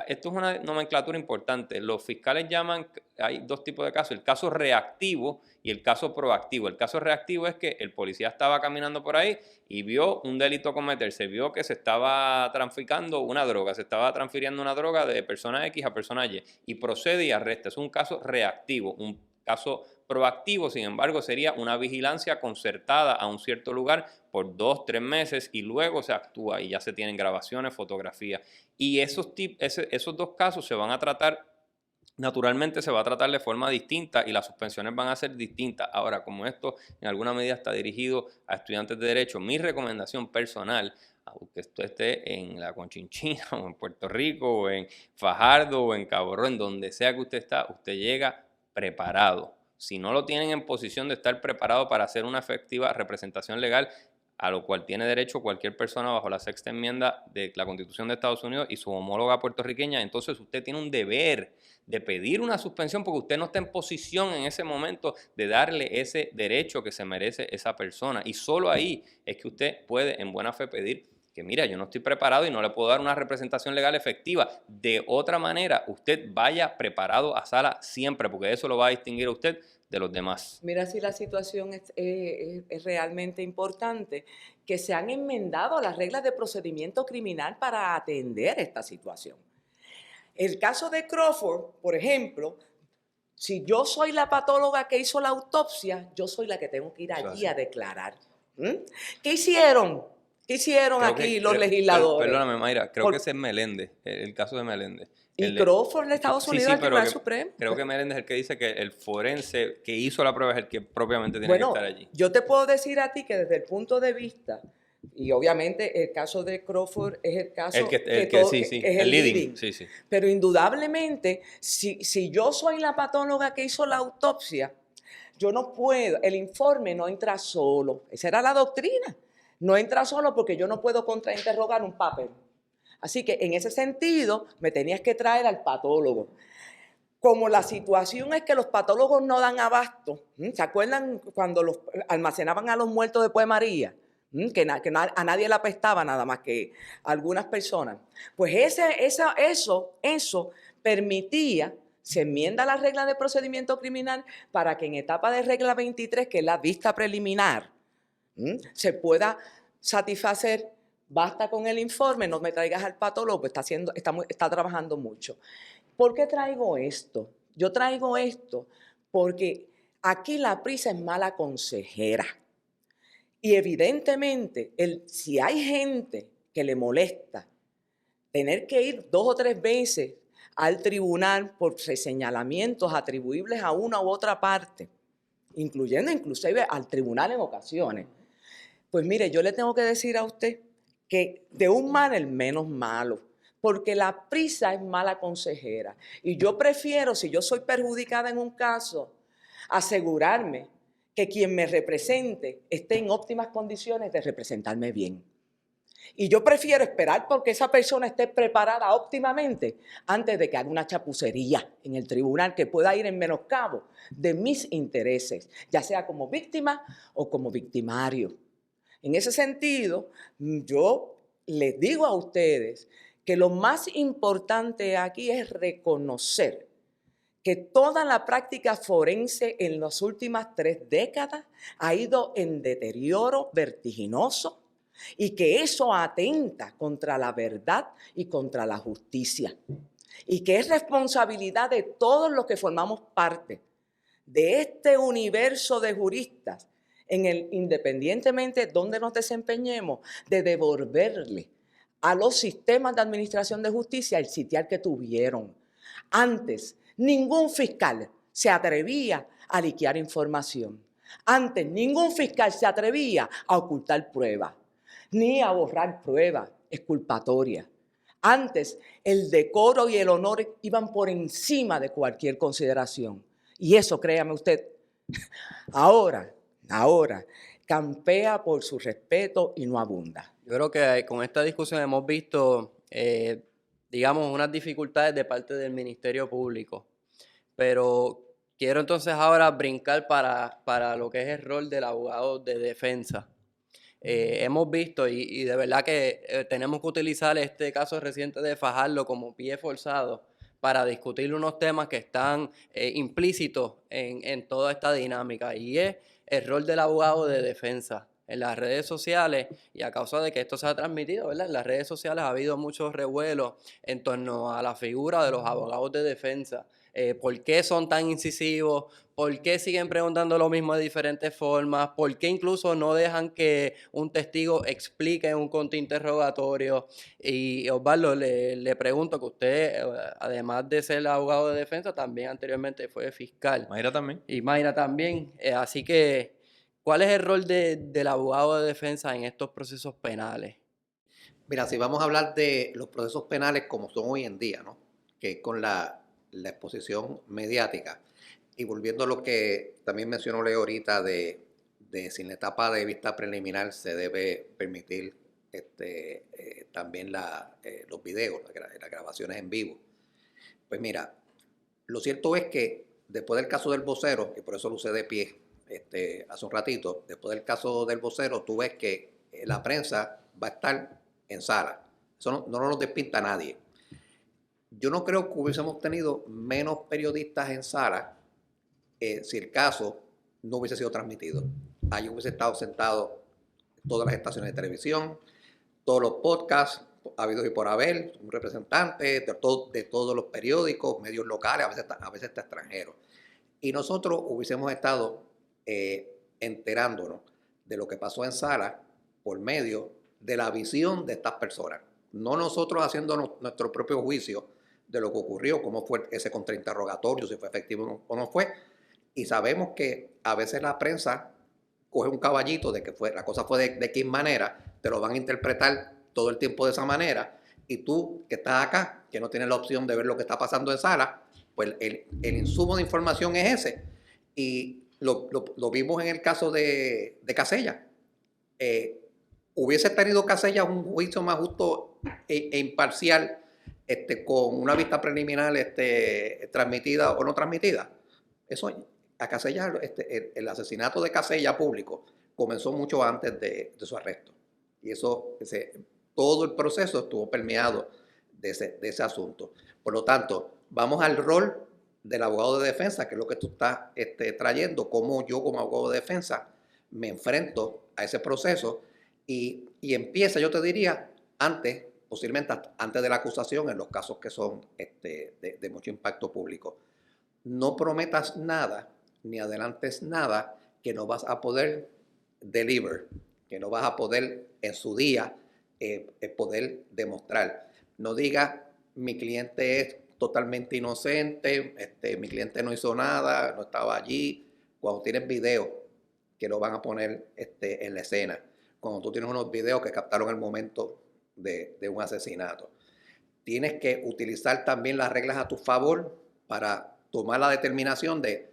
Speaker 2: esto es una nomenclatura importante. Los fiscales llaman, hay dos tipos de casos, el caso reactivo y el caso proactivo. El caso reactivo es que el policía estaba caminando por ahí y vio un delito cometerse, vio que se estaba traficando una droga, se estaba transfiriendo una droga de persona X a persona y procede y arresta. Es un caso reactivo. Un caso proactivo, sin embargo, sería una vigilancia concertada a un cierto lugar por 2, 3 meses y luego se actúa y ya se tienen grabaciones, fotografías. Y esos dos casos se van a tratar, naturalmente se va a tratar de forma distinta y las suspensiones van a ser distintas. Ahora, como esto en alguna medida está dirigido a estudiantes de Derecho, mi recomendación personal, aunque usted esté en la Conchinchina o en Puerto Rico o en Fajardo o en Cabo Rojo, en donde sea que usted está, usted llega preparado. Si no lo tienen en posición de estar preparado para hacer una efectiva representación legal, a lo cual tiene derecho cualquier persona bajo la sexta enmienda de la Constitución de Estados Unidos y su homóloga puertorriqueña, entonces usted tiene un deber de pedir una suspensión porque usted no está en posición en ese momento de darle ese derecho que se merece esa persona. Y solo ahí es que usted puede en buena fe pedir que mira, yo no estoy preparado y no le puedo dar una representación legal efectiva. De otra manera, usted vaya preparado a sala siempre, porque eso lo va a distinguir a usted de los demás.
Speaker 3: Mira si la situación es realmente importante, que se han enmendado las reglas de procedimiento criminal para atender esta situación. El caso de Crawford, por ejemplo, si yo soy la patóloga que hizo la autopsia, yo soy la que tengo que ir allí a declarar. ¿Qué hicieron? ¿Qué hicieron aquí los legisladores?
Speaker 2: Perdóname, Mayra, creo que ese es Meléndez, el caso de Meléndez.
Speaker 3: Y Crawford de Estados Unidos,
Speaker 2: sí,
Speaker 3: el Tribunal Supremo.
Speaker 2: Creo que Meléndez es el que dice que el forense que hizo la prueba es el que propiamente tiene que estar allí.
Speaker 3: Yo te puedo decir a ti que desde el punto de vista, y obviamente el caso de Crawford es el caso es el leading.
Speaker 2: Sí, sí.
Speaker 3: Pero indudablemente, si yo soy la patóloga que hizo la autopsia, yo no puedo, el informe no entra solo. Esa era la doctrina. No entra solo porque yo no puedo contrainterrogar un papel. Así que en ese sentido me tenías que traer al patólogo. Como la situación es que los patólogos no dan abasto, ¿se acuerdan cuando los almacenaban a los muertos después de María? Que a nadie le apestaba nada más que a algunas personas. Pues eso permitía, se enmienda la regla de procedimiento criminal para que en etapa de regla 23, que es la vista preliminar, se pueda satisfacer. Basta con el informe, no me traigas al patólogo, pues está trabajando mucho. ¿Por qué traigo esto? Yo traigo esto porque aquí la prisa es mala consejera. Y evidentemente, si hay gente que le molesta tener que ir 2 o 3 veces al tribunal por señalamientos atribuibles a una u otra parte, incluyendo inclusive al tribunal en ocasiones, pues mire, yo le tengo que decir a usted que de un mal el menos malo, porque la prisa es mala consejera. Y yo prefiero, si yo soy perjudicada en un caso, asegurarme que quien me represente esté en óptimas condiciones de representarme bien. Y yo prefiero esperar porque esa persona esté preparada óptimamente antes de que haga una chapucería en el tribunal que pueda ir en menoscabo de mis intereses, ya sea como víctima o como victimario. En ese sentido, yo les digo a ustedes que lo más importante aquí es reconocer que toda la práctica forense en las últimas 3 décadas ha ido en deterioro vertiginoso y que eso atenta contra la verdad y contra la justicia. Y que es responsabilidad de todos los que formamos parte de este universo de juristas, independientemente de dónde nos desempeñemos, de devolverle a los sistemas de administración de justicia el sitial que tuvieron. Antes, ningún fiscal se atrevía a liquear información. Antes, ningún fiscal se atrevía a ocultar pruebas, ni a borrar pruebas exculpatorias. Antes, el decoro y el honor iban por encima de cualquier consideración. Y eso, créame usted, ahora, campea por su respeto y no abunda.
Speaker 1: Yo creo que con esta discusión hemos visto, digamos, unas dificultades de parte del Ministerio Público. Pero quiero entonces ahora brincar para lo que es el rol del abogado de defensa. hemos visto y de verdad que tenemos que utilizar este caso reciente de Fajardo como pie forzado para discutir unos temas que están implícitos en toda esta dinámica, y es el rol del abogado de defensa en las redes sociales. Y a causa de que esto se ha transmitido, ¿verdad? En las redes sociales ha habido muchos revuelos en torno a la figura de los abogados de defensa. ¿Por qué son tan incisivos? ¿Por qué siguen preguntando lo mismo de diferentes formas? ¿Por qué incluso no dejan que un testigo explique en un contrainterrogatorio? Y Osvaldo, le pregunto que usted, además de ser abogado de defensa, también anteriormente fue fiscal.
Speaker 2: Mayra también.
Speaker 1: Y Mayra también. Así que, ¿cuál es el rol del abogado de defensa en estos procesos penales?
Speaker 4: Mira, si vamos a hablar de los procesos penales como son hoy en día, ¿no? Que con la exposición mediática, y volviendo a lo que también mencionó Leo ahorita de si en la etapa de vista preliminar se debe permitir también los videos, las grabaciones en vivo. Pues mira, lo cierto es que después del caso del vocero, y por eso lo usé de pie hace un ratito, después del caso del vocero, tú ves que la prensa va a estar en sala. Eso no nos despinta a nadie. Yo no creo que hubiésemos tenido menos periodistas en sala si el caso no hubiese sido transmitido. Allí hubiese estado sentado todas las estaciones de televisión, todos los podcasts habidos y por haber, un representante de todos los periódicos, medios locales, a veces hasta extranjeros. Y nosotros hubiésemos estado enterándonos de lo que pasó en sala por medio de la visión de estas personas. No nosotros haciendo nuestro propio juicio de lo que ocurrió, cómo fue ese contrainterrogatorio, si fue efectivo o no fue. Y sabemos que a veces la prensa coge un caballito de que la cosa fue de qué manera, te lo van a interpretar todo el tiempo de esa manera, y tú que estás acá, que no tienes la opción de ver lo que está pasando en sala, pues el insumo de información es ese. Y lo vimos en el caso de Casella. Hubiese tenido Casella un juicio más justo e imparcial con una vista preliminar transmitida o no transmitida. Eso, a Casella, el asesinato de Casella público comenzó mucho antes de su arresto. Y eso, todo el proceso estuvo permeado de ese asunto. Por lo tanto, vamos al rol del abogado de defensa, que es lo que tú estás trayendo, cómo yo como abogado de defensa me enfrento a ese proceso y empieza, yo te diría, posiblemente antes de la acusación en los casos que son de mucho impacto público. No prometas nada, ni adelantes nada que no vas a poder deliver, que no vas a poder en su día poder demostrar. No digas, mi cliente es totalmente inocente, mi cliente no hizo nada, no estaba allí. Cuando tienes videos que lo van a poner en la escena, cuando tú tienes unos videos que captaron el momento de un asesinato, tienes que utilizar también las reglas a tu favor para tomar la determinación de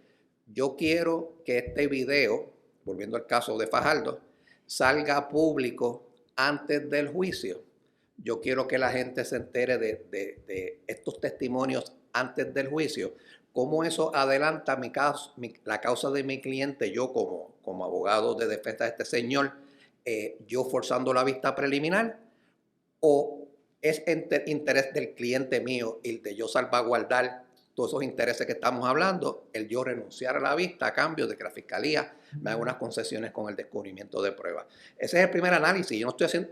Speaker 4: yo quiero que este video, volviendo al caso de Fajardo, salga público antes del juicio. Yo quiero que la gente se entere de estos testimonios antes del juicio. ¿Cómo eso adelanta la causa de mi cliente? Yo como abogado de defensa de este señor, yo forzando la vista preliminar, o es interés del cliente mío el de yo salvaguardar todos esos intereses que estamos hablando, el yo renunciar a la vista a cambio de que la fiscalía me haga unas concesiones con el descubrimiento de pruebas. Ese es el primer análisis. Yo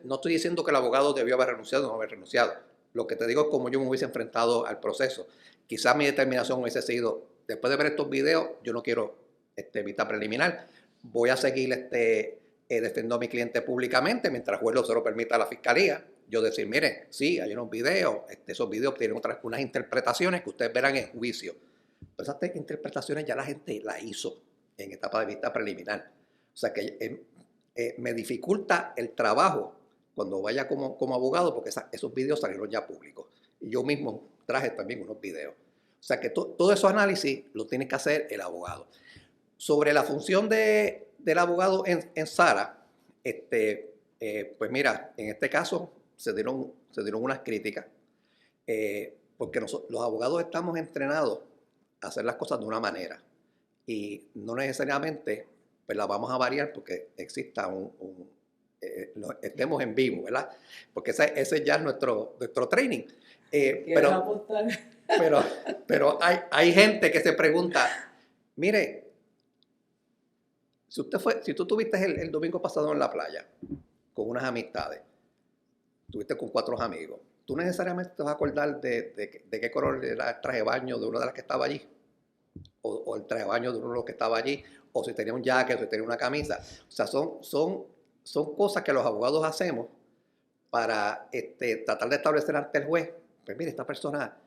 Speaker 4: no estoy diciendo que el abogado debió haber renunciado o no haber renunciado. Lo que te digo es cómo yo me hubiese enfrentado al proceso. Quizás mi determinación hubiese sido, después de ver estos videos, yo no quiero vista preliminar. Voy a seguir defendiendo a mi cliente públicamente mientras el juez se lo permita a la fiscalía. Yo decir, miren, sí, hay unos videos, esos videos tienen unas interpretaciones que ustedes verán en juicio. Pero esas interpretaciones ya la gente las hizo en etapa de vista preliminar. O sea que me dificulta el trabajo cuando vaya como abogado, porque esos videos salieron ya públicos. Y yo mismo traje también unos videos. O sea que todo esos análisis lo tiene que hacer el abogado. Sobre la función del abogado en sala, pues mira, en este caso se dieron unas críticas, porque los abogados estamos entrenados a hacer las cosas de una manera y no necesariamente pues las vamos a variar porque exista estemos en vivo, ¿verdad? Porque ese ya es nuestro training.
Speaker 3: ¿Quieres apostar?
Speaker 4: Pero hay gente que se pregunta, mire, si tú estuviste el domingo pasado en la playa con unas amistades, estuviste con 4 amigos, ¿tú necesariamente te vas a acordar de qué color era el traje de baño de una de las que estaba allí? O el traje de baño de uno de los que estaba allí, o si tenía un jacket, o si tenía una camisa. O sea, son cosas que los abogados hacemos para tratar de establecer ante el juez, pues mire, esta persona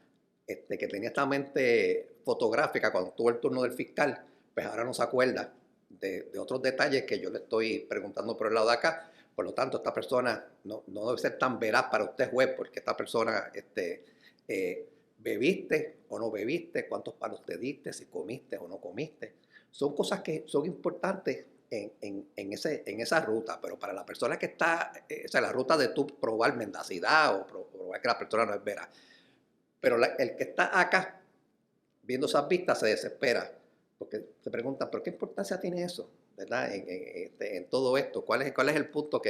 Speaker 4: que tenía esta mente fotográfica cuando tuvo el turno del fiscal, pues ahora no se acuerda de otros detalles que yo le estoy preguntando por el lado de acá. Por lo tanto, esta persona no debe ser tan veraz para usted, juez, porque esta persona, ¿bebiste o no bebiste? ¿Cuántos palos te diste? ¿Si comiste o no comiste? Son cosas que son importantes en esa ruta, pero para la persona que está, o sea, la ruta de tú probar mendacidad o probar que la persona no es veraz. Pero el que está acá viendo esas vistas se desespera porque se pregunta, ¿pero qué importancia tiene eso? ¿Verdad? En todo esto, ¿cuál es el punto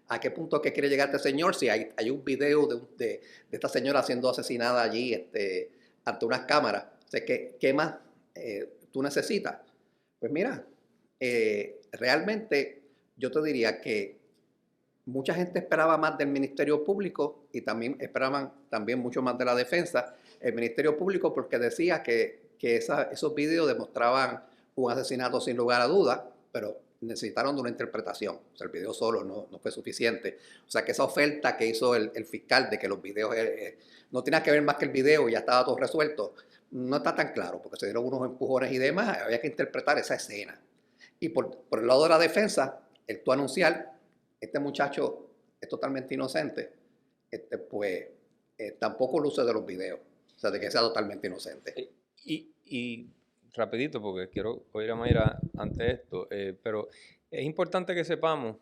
Speaker 4: a qué punto que quiere llegar este señor? Si hay un video de esta señora siendo asesinada allí ante unas cámaras, o sea, ¿qué más tú necesitas? Pues mira, realmente yo te diría que mucha gente esperaba más del Ministerio Público y también esperaban mucho más de la defensa. El Ministerio Público porque decía que esos videos demostraban un asesinato sin lugar a dudas, pero necesitaron de una interpretación. O sea, el video solo no fue suficiente. O sea, que esa oferta que hizo el fiscal de que los videos no tenía que ver más que el video y ya estaba todo resuelto, no está tan claro, porque se dieron unos empujones y demás, había que interpretar esa escena. Y por el lado de la defensa, el tú anunciar, este muchacho es totalmente inocente, pues tampoco luce de los videos, o sea, de que sea totalmente inocente.
Speaker 2: Y rapidito, porque quiero oír a Mayra ante esto, pero es importante que sepamos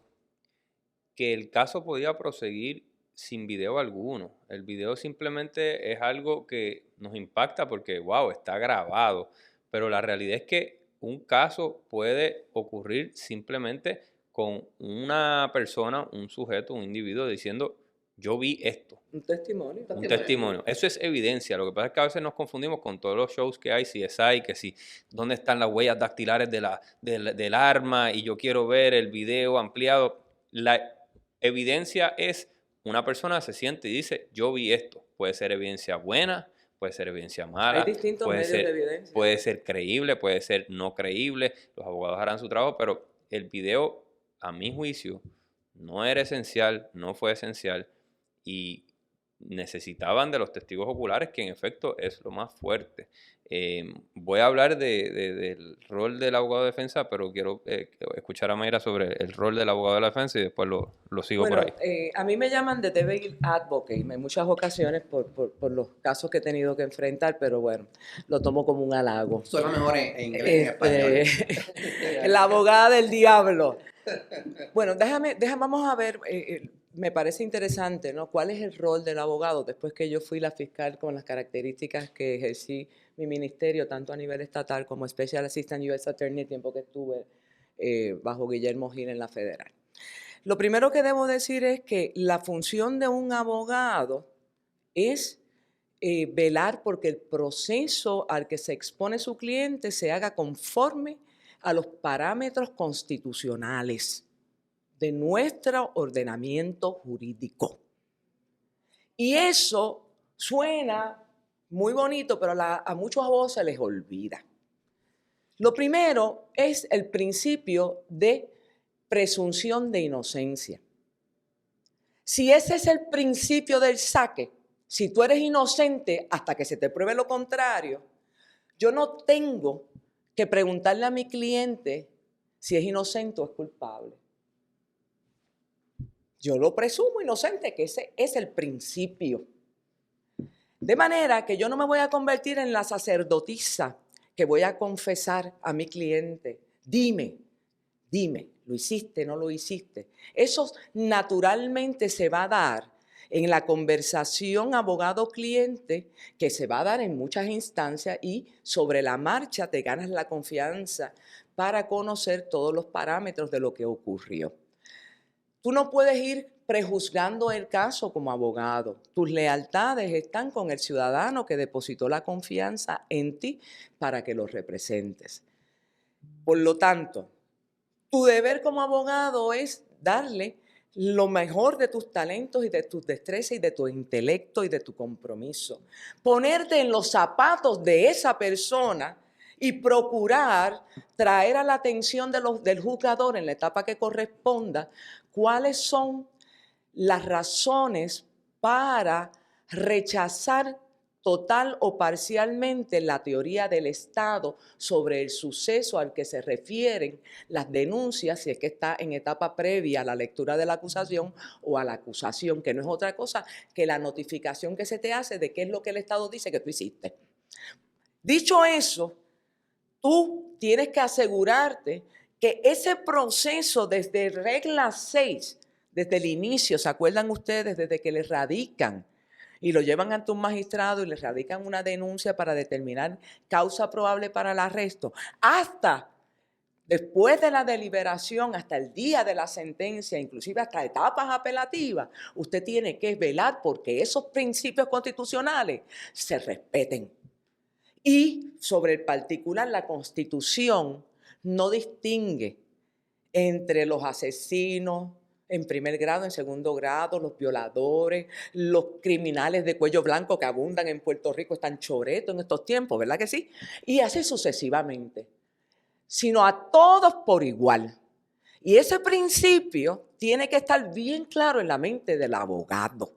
Speaker 2: que el caso podía proseguir sin video alguno. El video simplemente es algo que nos impacta porque, wow, está grabado, pero la realidad es que un caso puede ocurrir simplemente con una persona, un sujeto, un individuo diciendo, yo vi esto.
Speaker 3: Un testimonio.
Speaker 2: Un testimonio. Eso es evidencia. Lo que pasa es que a veces nos confundimos con todos los shows que hay, CSI, que si, dónde están las huellas dactilares del arma y yo quiero ver el video ampliado. La evidencia es una persona se siente y dice, yo vi esto. Puede ser evidencia buena, puede ser evidencia mala.
Speaker 3: Hay distintos medios de evidencia.
Speaker 2: Puede ser creíble, puede ser no creíble. Los abogados harán su trabajo, pero el video, a mi juicio, no era esencial, no fue esencial y necesitaban de los testigos oculares, que en efecto es lo más fuerte. Voy a hablar del rol del abogado de defensa, pero quiero escuchar a Mayra sobre el rol del abogado de la defensa y después lo sigo por ahí.
Speaker 3: A mí me llaman de Devil Advocate en muchas ocasiones por los casos que he tenido que enfrentar, pero bueno, lo tomo como un halago.
Speaker 4: Suena mejor en inglés que en español.
Speaker 3: La abogada del diablo. Bueno, vamos a ver, me parece interesante, ¿no? ¿Cuál es el rol del abogado después que yo fui la fiscal con las características que ejercí mi ministerio, tanto a nivel estatal como Special Assistant U.S. Attorney, el tiempo que estuve bajo Guillermo Gil en la federal? Lo primero que debo decir es que la función de un abogado es velar porque el proceso al que se expone su cliente se haga conforme a los parámetros constitucionales de nuestro ordenamiento jurídico. Y eso suena muy bonito, pero a muchos abogados se les olvida. Lo primero es el principio de presunción de inocencia. Si ese es el principio del saque, si tú eres inocente hasta que se te pruebe lo contrario, yo no tengo que preguntarle a mi cliente si es inocente o es culpable. Yo lo presumo inocente, que ese es el principio. De manera que yo no me voy a convertir en la sacerdotisa que voy a confesar a mi cliente. Dime, ¿lo hiciste, no lo hiciste? Eso naturalmente se va a dar en la conversación abogado-cliente, que se va a dar en muchas instancias y sobre la marcha te ganas la confianza para conocer todos los parámetros de lo que ocurrió. tú no puedes ir prejuzgando el caso como abogado. Tus lealtades están con el ciudadano que depositó la confianza en ti para que lo representes. Por lo tanto, tu deber como abogado es darle lo mejor de tus talentos y de tus destrezas y de tu intelecto y de tu compromiso. Ponerte en los zapatos de esa persona y procurar traer a la atención del juzgador en la etapa que corresponda cuáles son las razones para rechazar total o parcialmente la teoría del Estado sobre el suceso al que se refieren las denuncias, si es que está en etapa previa a la lectura de la acusación o a la acusación, que no es otra cosa que la notificación que se te hace de qué es lo que el Estado dice que tú hiciste. Dicho eso, tú tienes que asegurarte que ese proceso desde regla 6, desde el inicio, ¿se acuerdan ustedes? Desde que le radican y lo llevan ante un magistrado y le radican una denuncia para determinar causa probable para el arresto, hasta después de la deliberación, hasta el día de la sentencia, inclusive hasta etapas apelativas, usted tiene que velar porque esos principios constitucionales se respeten. Y sobre el particular, la Constitución no distingue entre los asesinos en primer grado, en segundo grado, los violadores, los criminales de cuello blanco que abundan en Puerto Rico, están choretos en estos tiempos, ¿verdad que sí? Y así sucesivamente, sino a todos por igual. Y ese principio tiene que estar bien claro en la mente del abogado.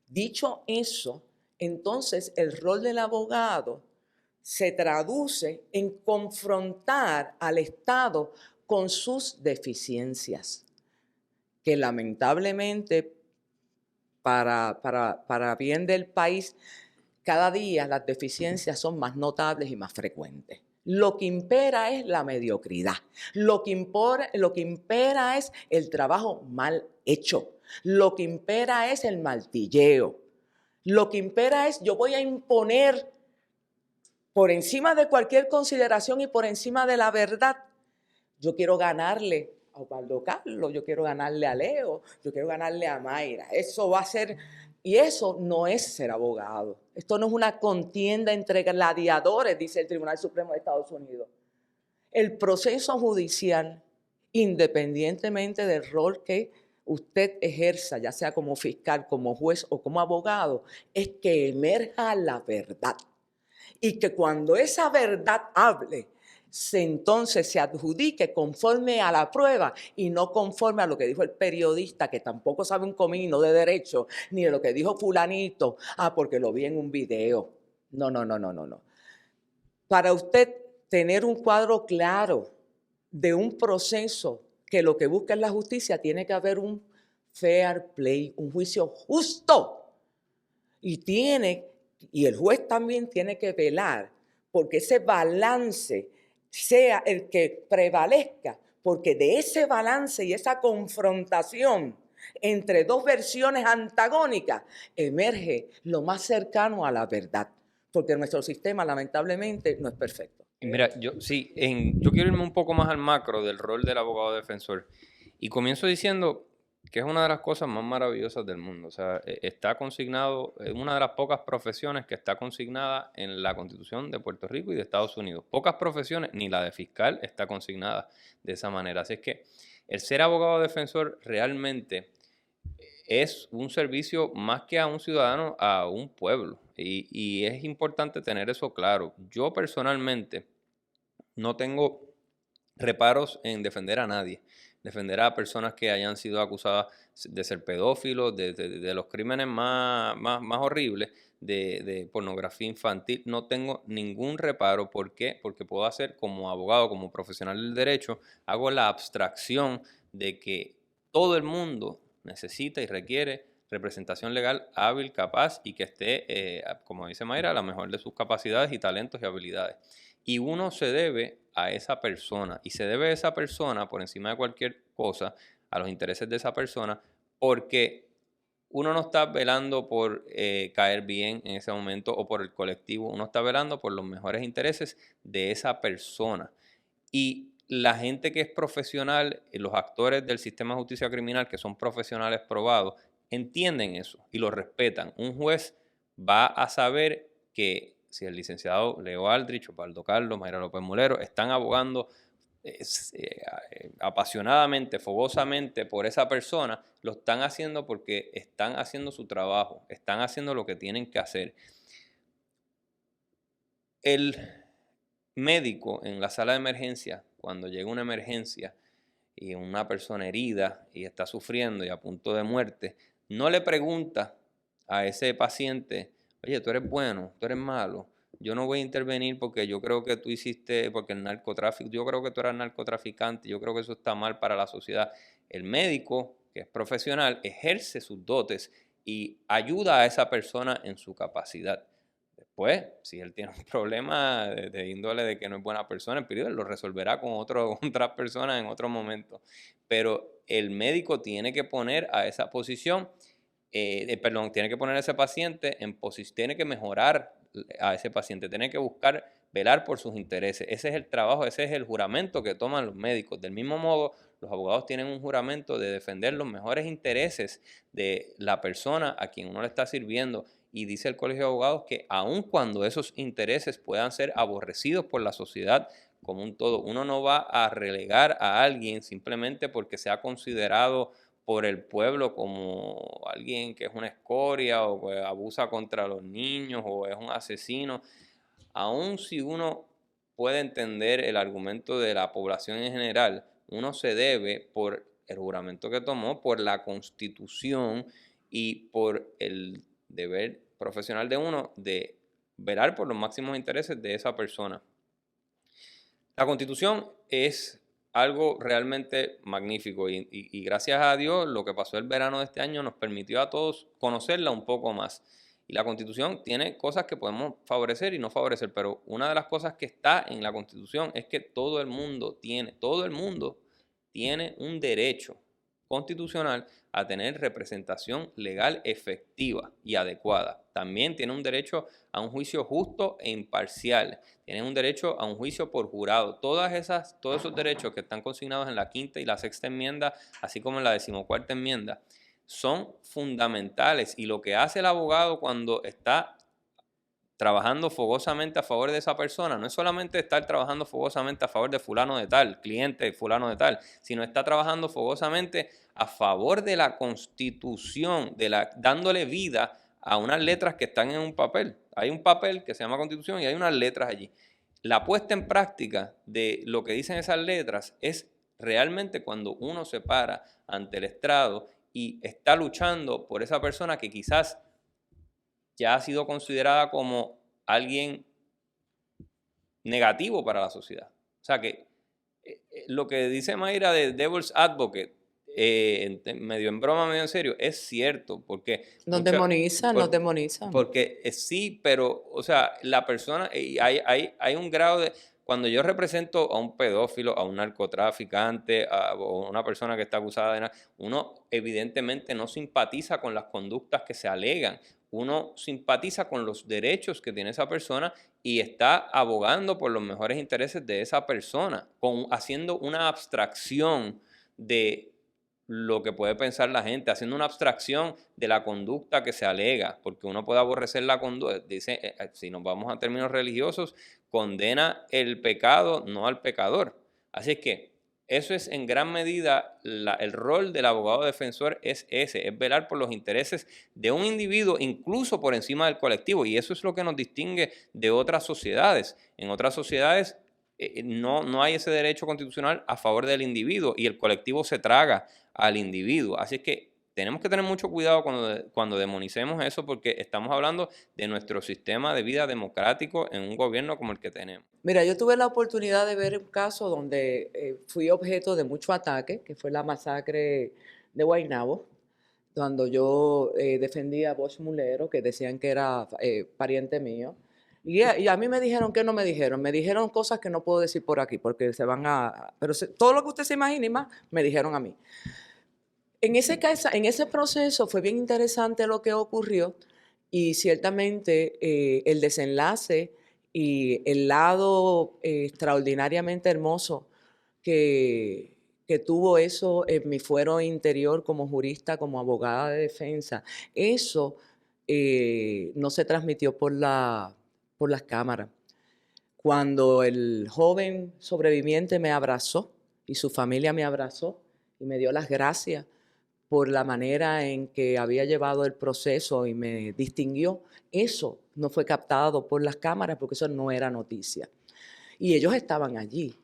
Speaker 3: Dicho eso, entonces el rol del abogado se traduce en confrontar al Estado con sus deficiencias, que lamentablemente para bien del país, cada día las deficiencias son más notables y más frecuentes. Lo que impera es la mediocridad. Lo que impera es el trabajo mal hecho. Lo que impera es el martilleo. Lo que impera es yo voy a imponer por encima de cualquier consideración y por encima de la verdad. Yo quiero ganarle a Osvaldo Carlos, yo quiero ganarle a Leo, yo quiero ganarle a Mayra. Eso va a ser, y eso no es ser abogado. Esto no es una contienda entre gladiadores, dice el Tribunal Supremo de Estados Unidos. El proceso judicial, independientemente del rol que usted ejerza, ya sea como fiscal, como juez o como abogado, es que emerja la verdad. Y que cuando esa verdad hable, entonces se adjudique conforme a la prueba y no conforme a lo que dijo el periodista, que tampoco sabe un comino de derecho, ni de lo que dijo fulanito, porque lo vi en un video. No. Para usted tener un cuadro claro de un proceso que lo que busca es la justicia, tiene que haber un fair play, un juicio justo. Y el juez también tiene que velar porque ese balance sea el que prevalezca, porque de ese balance y esa confrontación entre dos versiones antagónicas emerge lo más cercano a la verdad, porque nuestro sistema lamentablemente no es perfecto.
Speaker 2: Mira, yo quiero irme un poco más al macro del rol del abogado defensor y comienzo diciendo que es una de las cosas más maravillosas del mundo. O sea, está consignado, es una de las pocas profesiones que está consignada en la Constitución de Puerto Rico y de Estados Unidos. Pocas profesiones, ni la de fiscal está consignada de esa manera. Así es que el ser abogado defensor realmente es un servicio más que a un ciudadano, a un pueblo. Y es importante tener eso claro. Yo personalmente no tengo reparos en defender a nadie. Defender a personas que hayan sido acusadas de ser pedófilos, de los crímenes más horribles, de pornografía infantil. No tengo ningún reparo. ¿Por qué? Porque puedo hacer como abogado, como profesional del derecho, hago la abstracción de que todo el mundo necesita y requiere representación legal hábil, capaz y que esté, como dice Mayra, a la mejor de sus capacidades y talentos y habilidades. Y uno se debe a esa persona y se debe a esa persona por encima de cualquier cosa, a los intereses de esa persona, porque uno no está velando por caer bien en ese momento o por el colectivo, uno está velando por los mejores intereses de esa persona. Y la gente que es profesional, los actores del sistema de justicia criminal, que son profesionales probados, entienden eso y lo respetan. Un juez va a saber que si el licenciado Leo Aldrich, Osvaldo Carlos, Mayra López Mulero están abogando apasionadamente, fogosamente por esa persona, lo están haciendo porque están haciendo su trabajo, están haciendo lo que tienen que hacer. El médico en la sala de emergencia, cuando llega una emergencia y una persona herida y está sufriendo y a punto de muerte, no le pregunta a ese paciente, oye, tú eres bueno, tú eres malo, yo no voy a intervenir porque yo creo que tú hiciste, porque el narcotráfico, yo creo que tú eras narcotraficante, yo creo que eso está mal para la sociedad. El médico, que es profesional, ejerce sus dotes y ayuda a esa persona en su capacidad. Después, si él tiene un problema de índole de que no es buena persona, él lo resolverá con otras personas en otro momento. Pero el médico tiene que poner a esa posición, tiene que poner a ese paciente en posición, tiene que mejorar a ese paciente, tiene que buscar velar por sus intereses. Ese es el trabajo, ese es el juramento que toman los médicos. Del mismo modo, los abogados tienen un juramento de defender los mejores intereses de la persona a quien uno le está sirviendo. Y dice el Colegio de Abogados que aun cuando esos intereses puedan ser aborrecidos por la sociedad como un todo, uno no va a relegar a alguien simplemente porque sea considerado por el pueblo como alguien que es una escoria o que abusa contra los niños o es un asesino. Aun si uno puede entender el argumento de la población en general, uno se debe, por el juramento que tomó, por la Constitución y por el deber profesional de uno de velar por los máximos intereses de esa persona. La Constitución es algo realmente magnífico y gracias a Dios lo que pasó el verano de este año nos permitió a todos conocerla un poco más. Y la Constitución tiene cosas que podemos favorecer y no favorecer, pero una de las cosas que está en la Constitución es que todo el mundo tiene un derecho constitucional a tener representación legal efectiva y adecuada. También tiene un derecho a un juicio justo e imparcial. Tienen un derecho a un juicio por jurado. Todos esos derechos que están consignados en la quinta y la sexta enmienda, así como en la 14ª enmienda, son fundamentales. Y lo que hace el abogado cuando está trabajando fogosamente a favor de esa persona, no es solamente estar trabajando fogosamente a favor de fulano de tal, cliente de fulano de tal, sino está trabajando fogosamente a favor de la Constitución, dándole vida a unas letras que están en un papel. Hay un papel que se llama Constitución y hay unas letras allí. La puesta en práctica de lo que dicen esas letras es realmente cuando uno se para ante el estrado y está luchando por esa persona que quizás ya ha sido considerada como alguien negativo para la sociedad. O sea que lo que dice Mayra de Devil's Advocate, medio en broma, medio en serio, es cierto, porque
Speaker 3: Nos demonizan.
Speaker 2: Porque sí, pero, o sea, la persona, hay un grado de, cuando yo represento a un pedófilo, a un narcotraficante, o una persona que está acusada de nada, uno evidentemente no simpatiza con las conductas que se alegan, uno simpatiza con los derechos que tiene esa persona y está abogando por los mejores intereses de esa persona, haciendo una abstracción de lo que puede pensar la gente, haciendo una abstracción de la conducta que se alega, porque uno puede aborrecer la conducta, dice, si nos vamos a términos religiosos, condena el pecado, no al pecador. Así es que eso es en gran medida, el rol del abogado defensor es ese, es velar por los intereses de un individuo, incluso por encima del colectivo, y eso es lo que nos distingue de otras sociedades. En otras sociedades no hay ese derecho constitucional a favor del individuo y el colectivo se traga al individuo. Así es que tenemos que tener mucho cuidado cuando demonicemos eso, porque estamos hablando de nuestro sistema de vida democrático en un gobierno como el que tenemos.
Speaker 3: Mira, yo tuve la oportunidad de ver un caso donde fui objeto de mucho ataque, que fue la masacre de Guaynabo, cuando yo defendía a Bosch Mulero, que decían que era pariente mío. Y a mí me dijeron que no me dijeron cosas que no puedo decir por aquí, porque se van a... Pero todo lo que usted se imagine y más, me dijeron a mí. En ese proceso fue bien interesante lo que ocurrió y ciertamente el desenlace y el lado extraordinariamente hermoso que tuvo eso en mi fuero interior como jurista, como abogada de defensa, eso no se transmitió por las cámaras. Cuando el joven sobreviviente me abrazó y su familia me abrazó y me dio las gracias por la manera en que había llevado el proceso y me distinguió, eso no fue captado por las cámaras porque eso no era noticia. Y ellos estaban allí.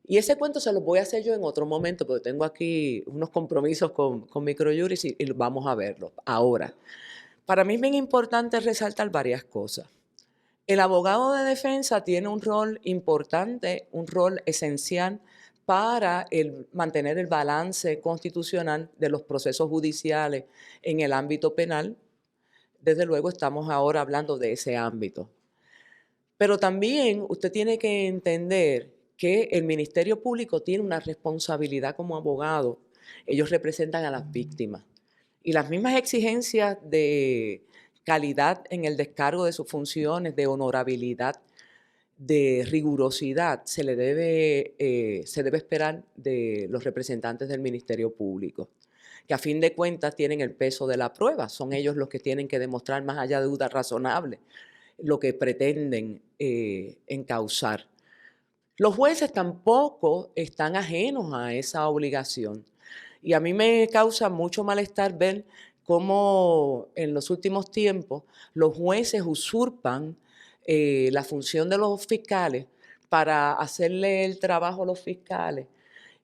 Speaker 3: Y ese cuento se los voy a hacer yo en otro momento, porque tengo aquí unos compromisos con microjuris y vamos a verlo. Ahora, para mí es bien importante resaltar varias cosas. El abogado de defensa tiene un rol importante, un rol esencial para mantener el balance constitucional de los procesos judiciales en el ámbito penal. Desde luego estamos ahora hablando de ese ámbito. Pero también usted tiene que entender que el Ministerio Público tiene una responsabilidad como abogado. Ellos representan a las víctimas. Y las mismas exigencias de calidad en el descargo de sus funciones, de honorabilidad, de rigurosidad, se debe esperar de los representantes del Ministerio Público, que a fin de cuentas tienen el peso de la prueba. Son ellos los que tienen que demostrar, más allá de dudas razonables, lo que pretenden encausar. Los jueces tampoco están ajenos a esa obligación. Y a mí me causa mucho malestar ver cómo en los últimos tiempos los jueces usurpan la función de los fiscales para hacerle el trabajo a los fiscales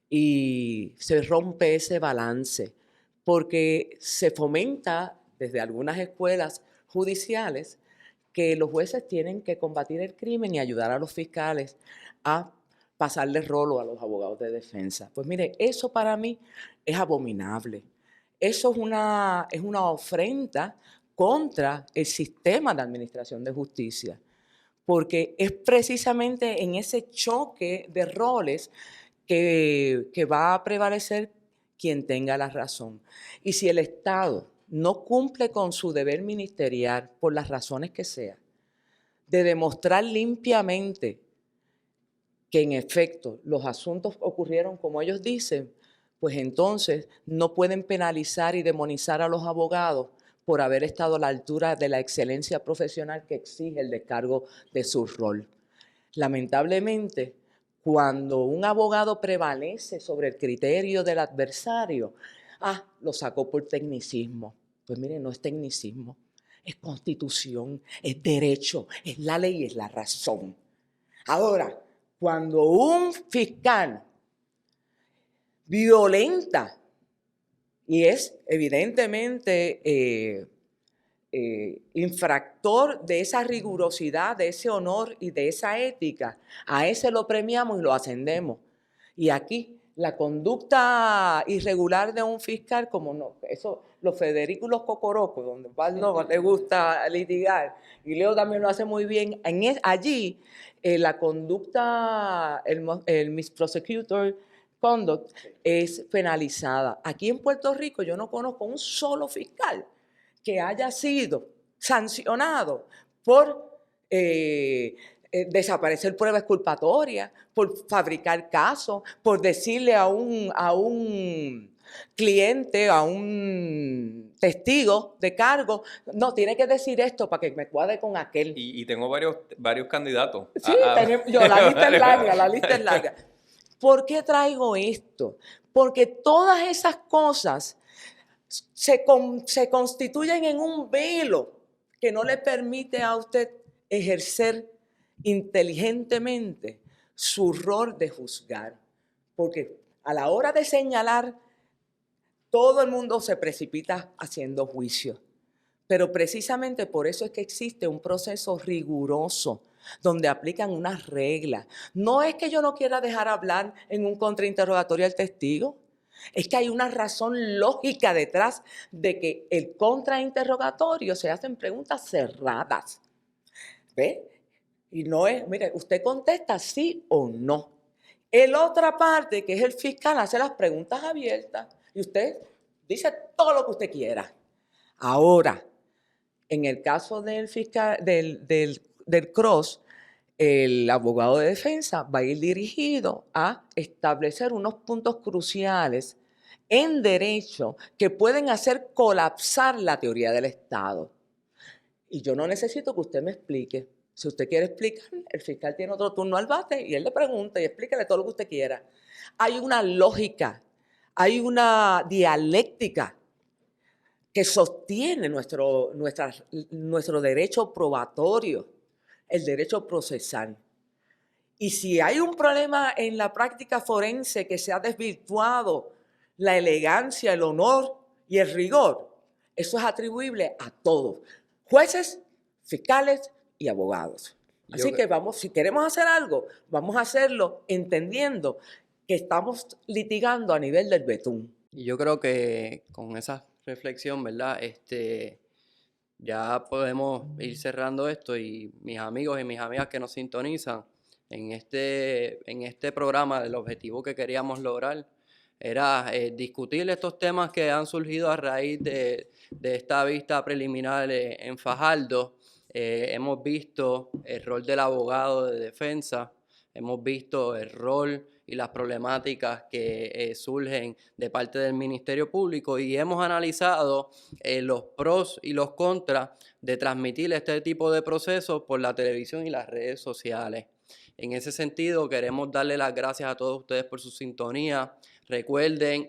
Speaker 3: y se rompe ese balance porque se fomenta desde algunas escuelas judiciales que los jueces tienen que combatir el crimen y ayudar a los fiscales a pasarle rolo a los abogados de defensa. Pues mire, eso para mí es abominable. Eso es una ofrenda contra el sistema de administración de justicia, porque es precisamente en ese choque de roles que va a prevalecer quien tenga la razón. Y si el Estado no cumple con su deber ministerial, por las razones que sea, de demostrar limpiamente que en efecto los asuntos ocurrieron como ellos dicen, pues entonces no pueden penalizar y demonizar a los abogados por haber estado a la altura de la excelencia profesional que exige el descargo de su rol. Lamentablemente, cuando un abogado prevalece sobre el criterio del adversario, lo sacó por tecnicismo. Pues mire, no es tecnicismo, es constitución, es derecho, es la ley, es la razón. Ahora, cuando un fiscal violenta y es evidentemente infractor de esa rigurosidad, de ese honor y de esa ética, a ese lo premiamos y lo ascendemos. Y aquí la conducta irregular de un fiscal, como no, eso, los Federico y los Cocorocos, donde Pablo le gusta litigar, y Leo también lo hace muy bien, allí la conducta, el misprosecutor conduct es penalizada. Aquí en Puerto Rico yo no conozco un solo fiscal que haya sido sancionado por desaparecer pruebas exculpatorias, por fabricar casos, por decirle a un cliente, a un testigo de cargo, no, tiene que decir esto para que me cuadre con aquel.
Speaker 2: Y tengo varios candidatos.
Speaker 3: Sí, la lista es larga, la lista es larga. ¿Por qué traigo esto? Porque todas esas cosas se constituyen en un velo que no le permite a usted ejercer inteligentemente su rol de juzgar. Porque a la hora de señalar, todo el mundo se precipita haciendo juicio. Pero precisamente por eso es que existe un proceso riguroso donde aplican unas reglas. No es que yo no quiera dejar hablar en un contrainterrogatorio al testigo. Es que hay una razón lógica detrás de que el contrainterrogatorio se hacen preguntas cerradas. ¿Ve? Y no es, mire, usted contesta sí o no. El otra parte, que es el fiscal, hace las preguntas abiertas y usted dice todo lo que usted quiera. Ahora, en el caso del fiscal, del Cross, el abogado de defensa va a ir dirigido a establecer unos puntos cruciales en derecho que pueden hacer colapsar la teoría del Estado. Y yo no necesito que usted me explique. Si usted quiere explicar, el fiscal tiene otro turno al bate y él le pregunta y explíquele todo lo que usted quiera. Hay una lógica, hay una dialéctica que sostiene nuestro derecho probatorio, el derecho procesal. Y si hay un problema en la práctica forense que se ha desvirtuado la elegancia, el honor y el rigor, eso es atribuible a todos, jueces, fiscales y abogados. Así que vamos, si queremos hacer algo, vamos a hacerlo entendiendo que estamos litigando a nivel del betún.
Speaker 1: Y yo creo que con esa reflexión, ¿verdad? Ya podemos ir cerrando esto y mis amigos y mis amigas que nos sintonizan en este programa, el objetivo que queríamos lograr era discutir estos temas que han surgido a raíz de esta vista preliminar en Fajardo. Hemos visto el rol del abogado de defensa, hemos visto el rol y las problemáticas que surgen de parte del Ministerio Público y hemos analizado los pros y los contras de transmitir este tipo de procesos por la televisión y las redes sociales. En ese sentido, queremos darle las gracias a todos ustedes por su sintonía. Recuerden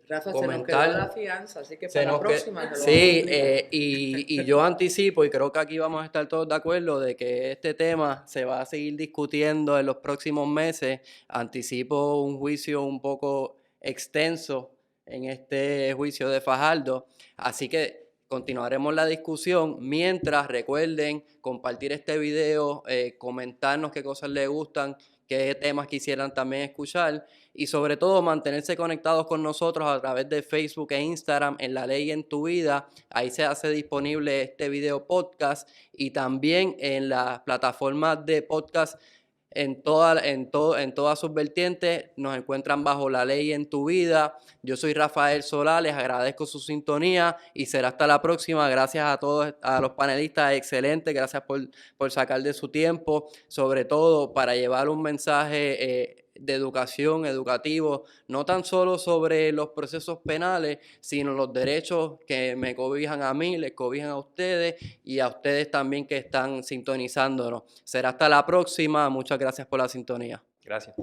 Speaker 3: Rafa,
Speaker 1: comentar.
Speaker 3: se nos quedó la fianza, así que para la próxima.
Speaker 1: Sí, y yo anticipo, y creo que aquí vamos a estar todos de acuerdo, de que este tema se va a seguir discutiendo en los próximos meses. Anticipo un juicio un poco extenso en este juicio de Fajardo. Así que continuaremos la discusión. Mientras, recuerden compartir este video, comentarnos qué cosas les gustan, qué temas quisieran también escuchar y sobre todo mantenerse conectados con nosotros a través de Facebook e Instagram en La Ley en tu Vida. Ahí se hace disponible este video podcast y también en las plataformas de podcast en todas sus vertientes. Nos encuentran bajo La Ley en tu Vida. Yo soy Rafael Solá, les agradezco su sintonía y será hasta la próxima. Gracias a todos, a los panelistas, excelente, gracias por sacar de su tiempo, sobre todo para llevar un mensaje de educación, educativo, no tan solo sobre los procesos penales, sino los derechos que me cobijan a mí, les cobijan a ustedes y a ustedes también que están sintonizándonos. Será hasta la próxima. Muchas gracias por la sintonía.
Speaker 2: Gracias.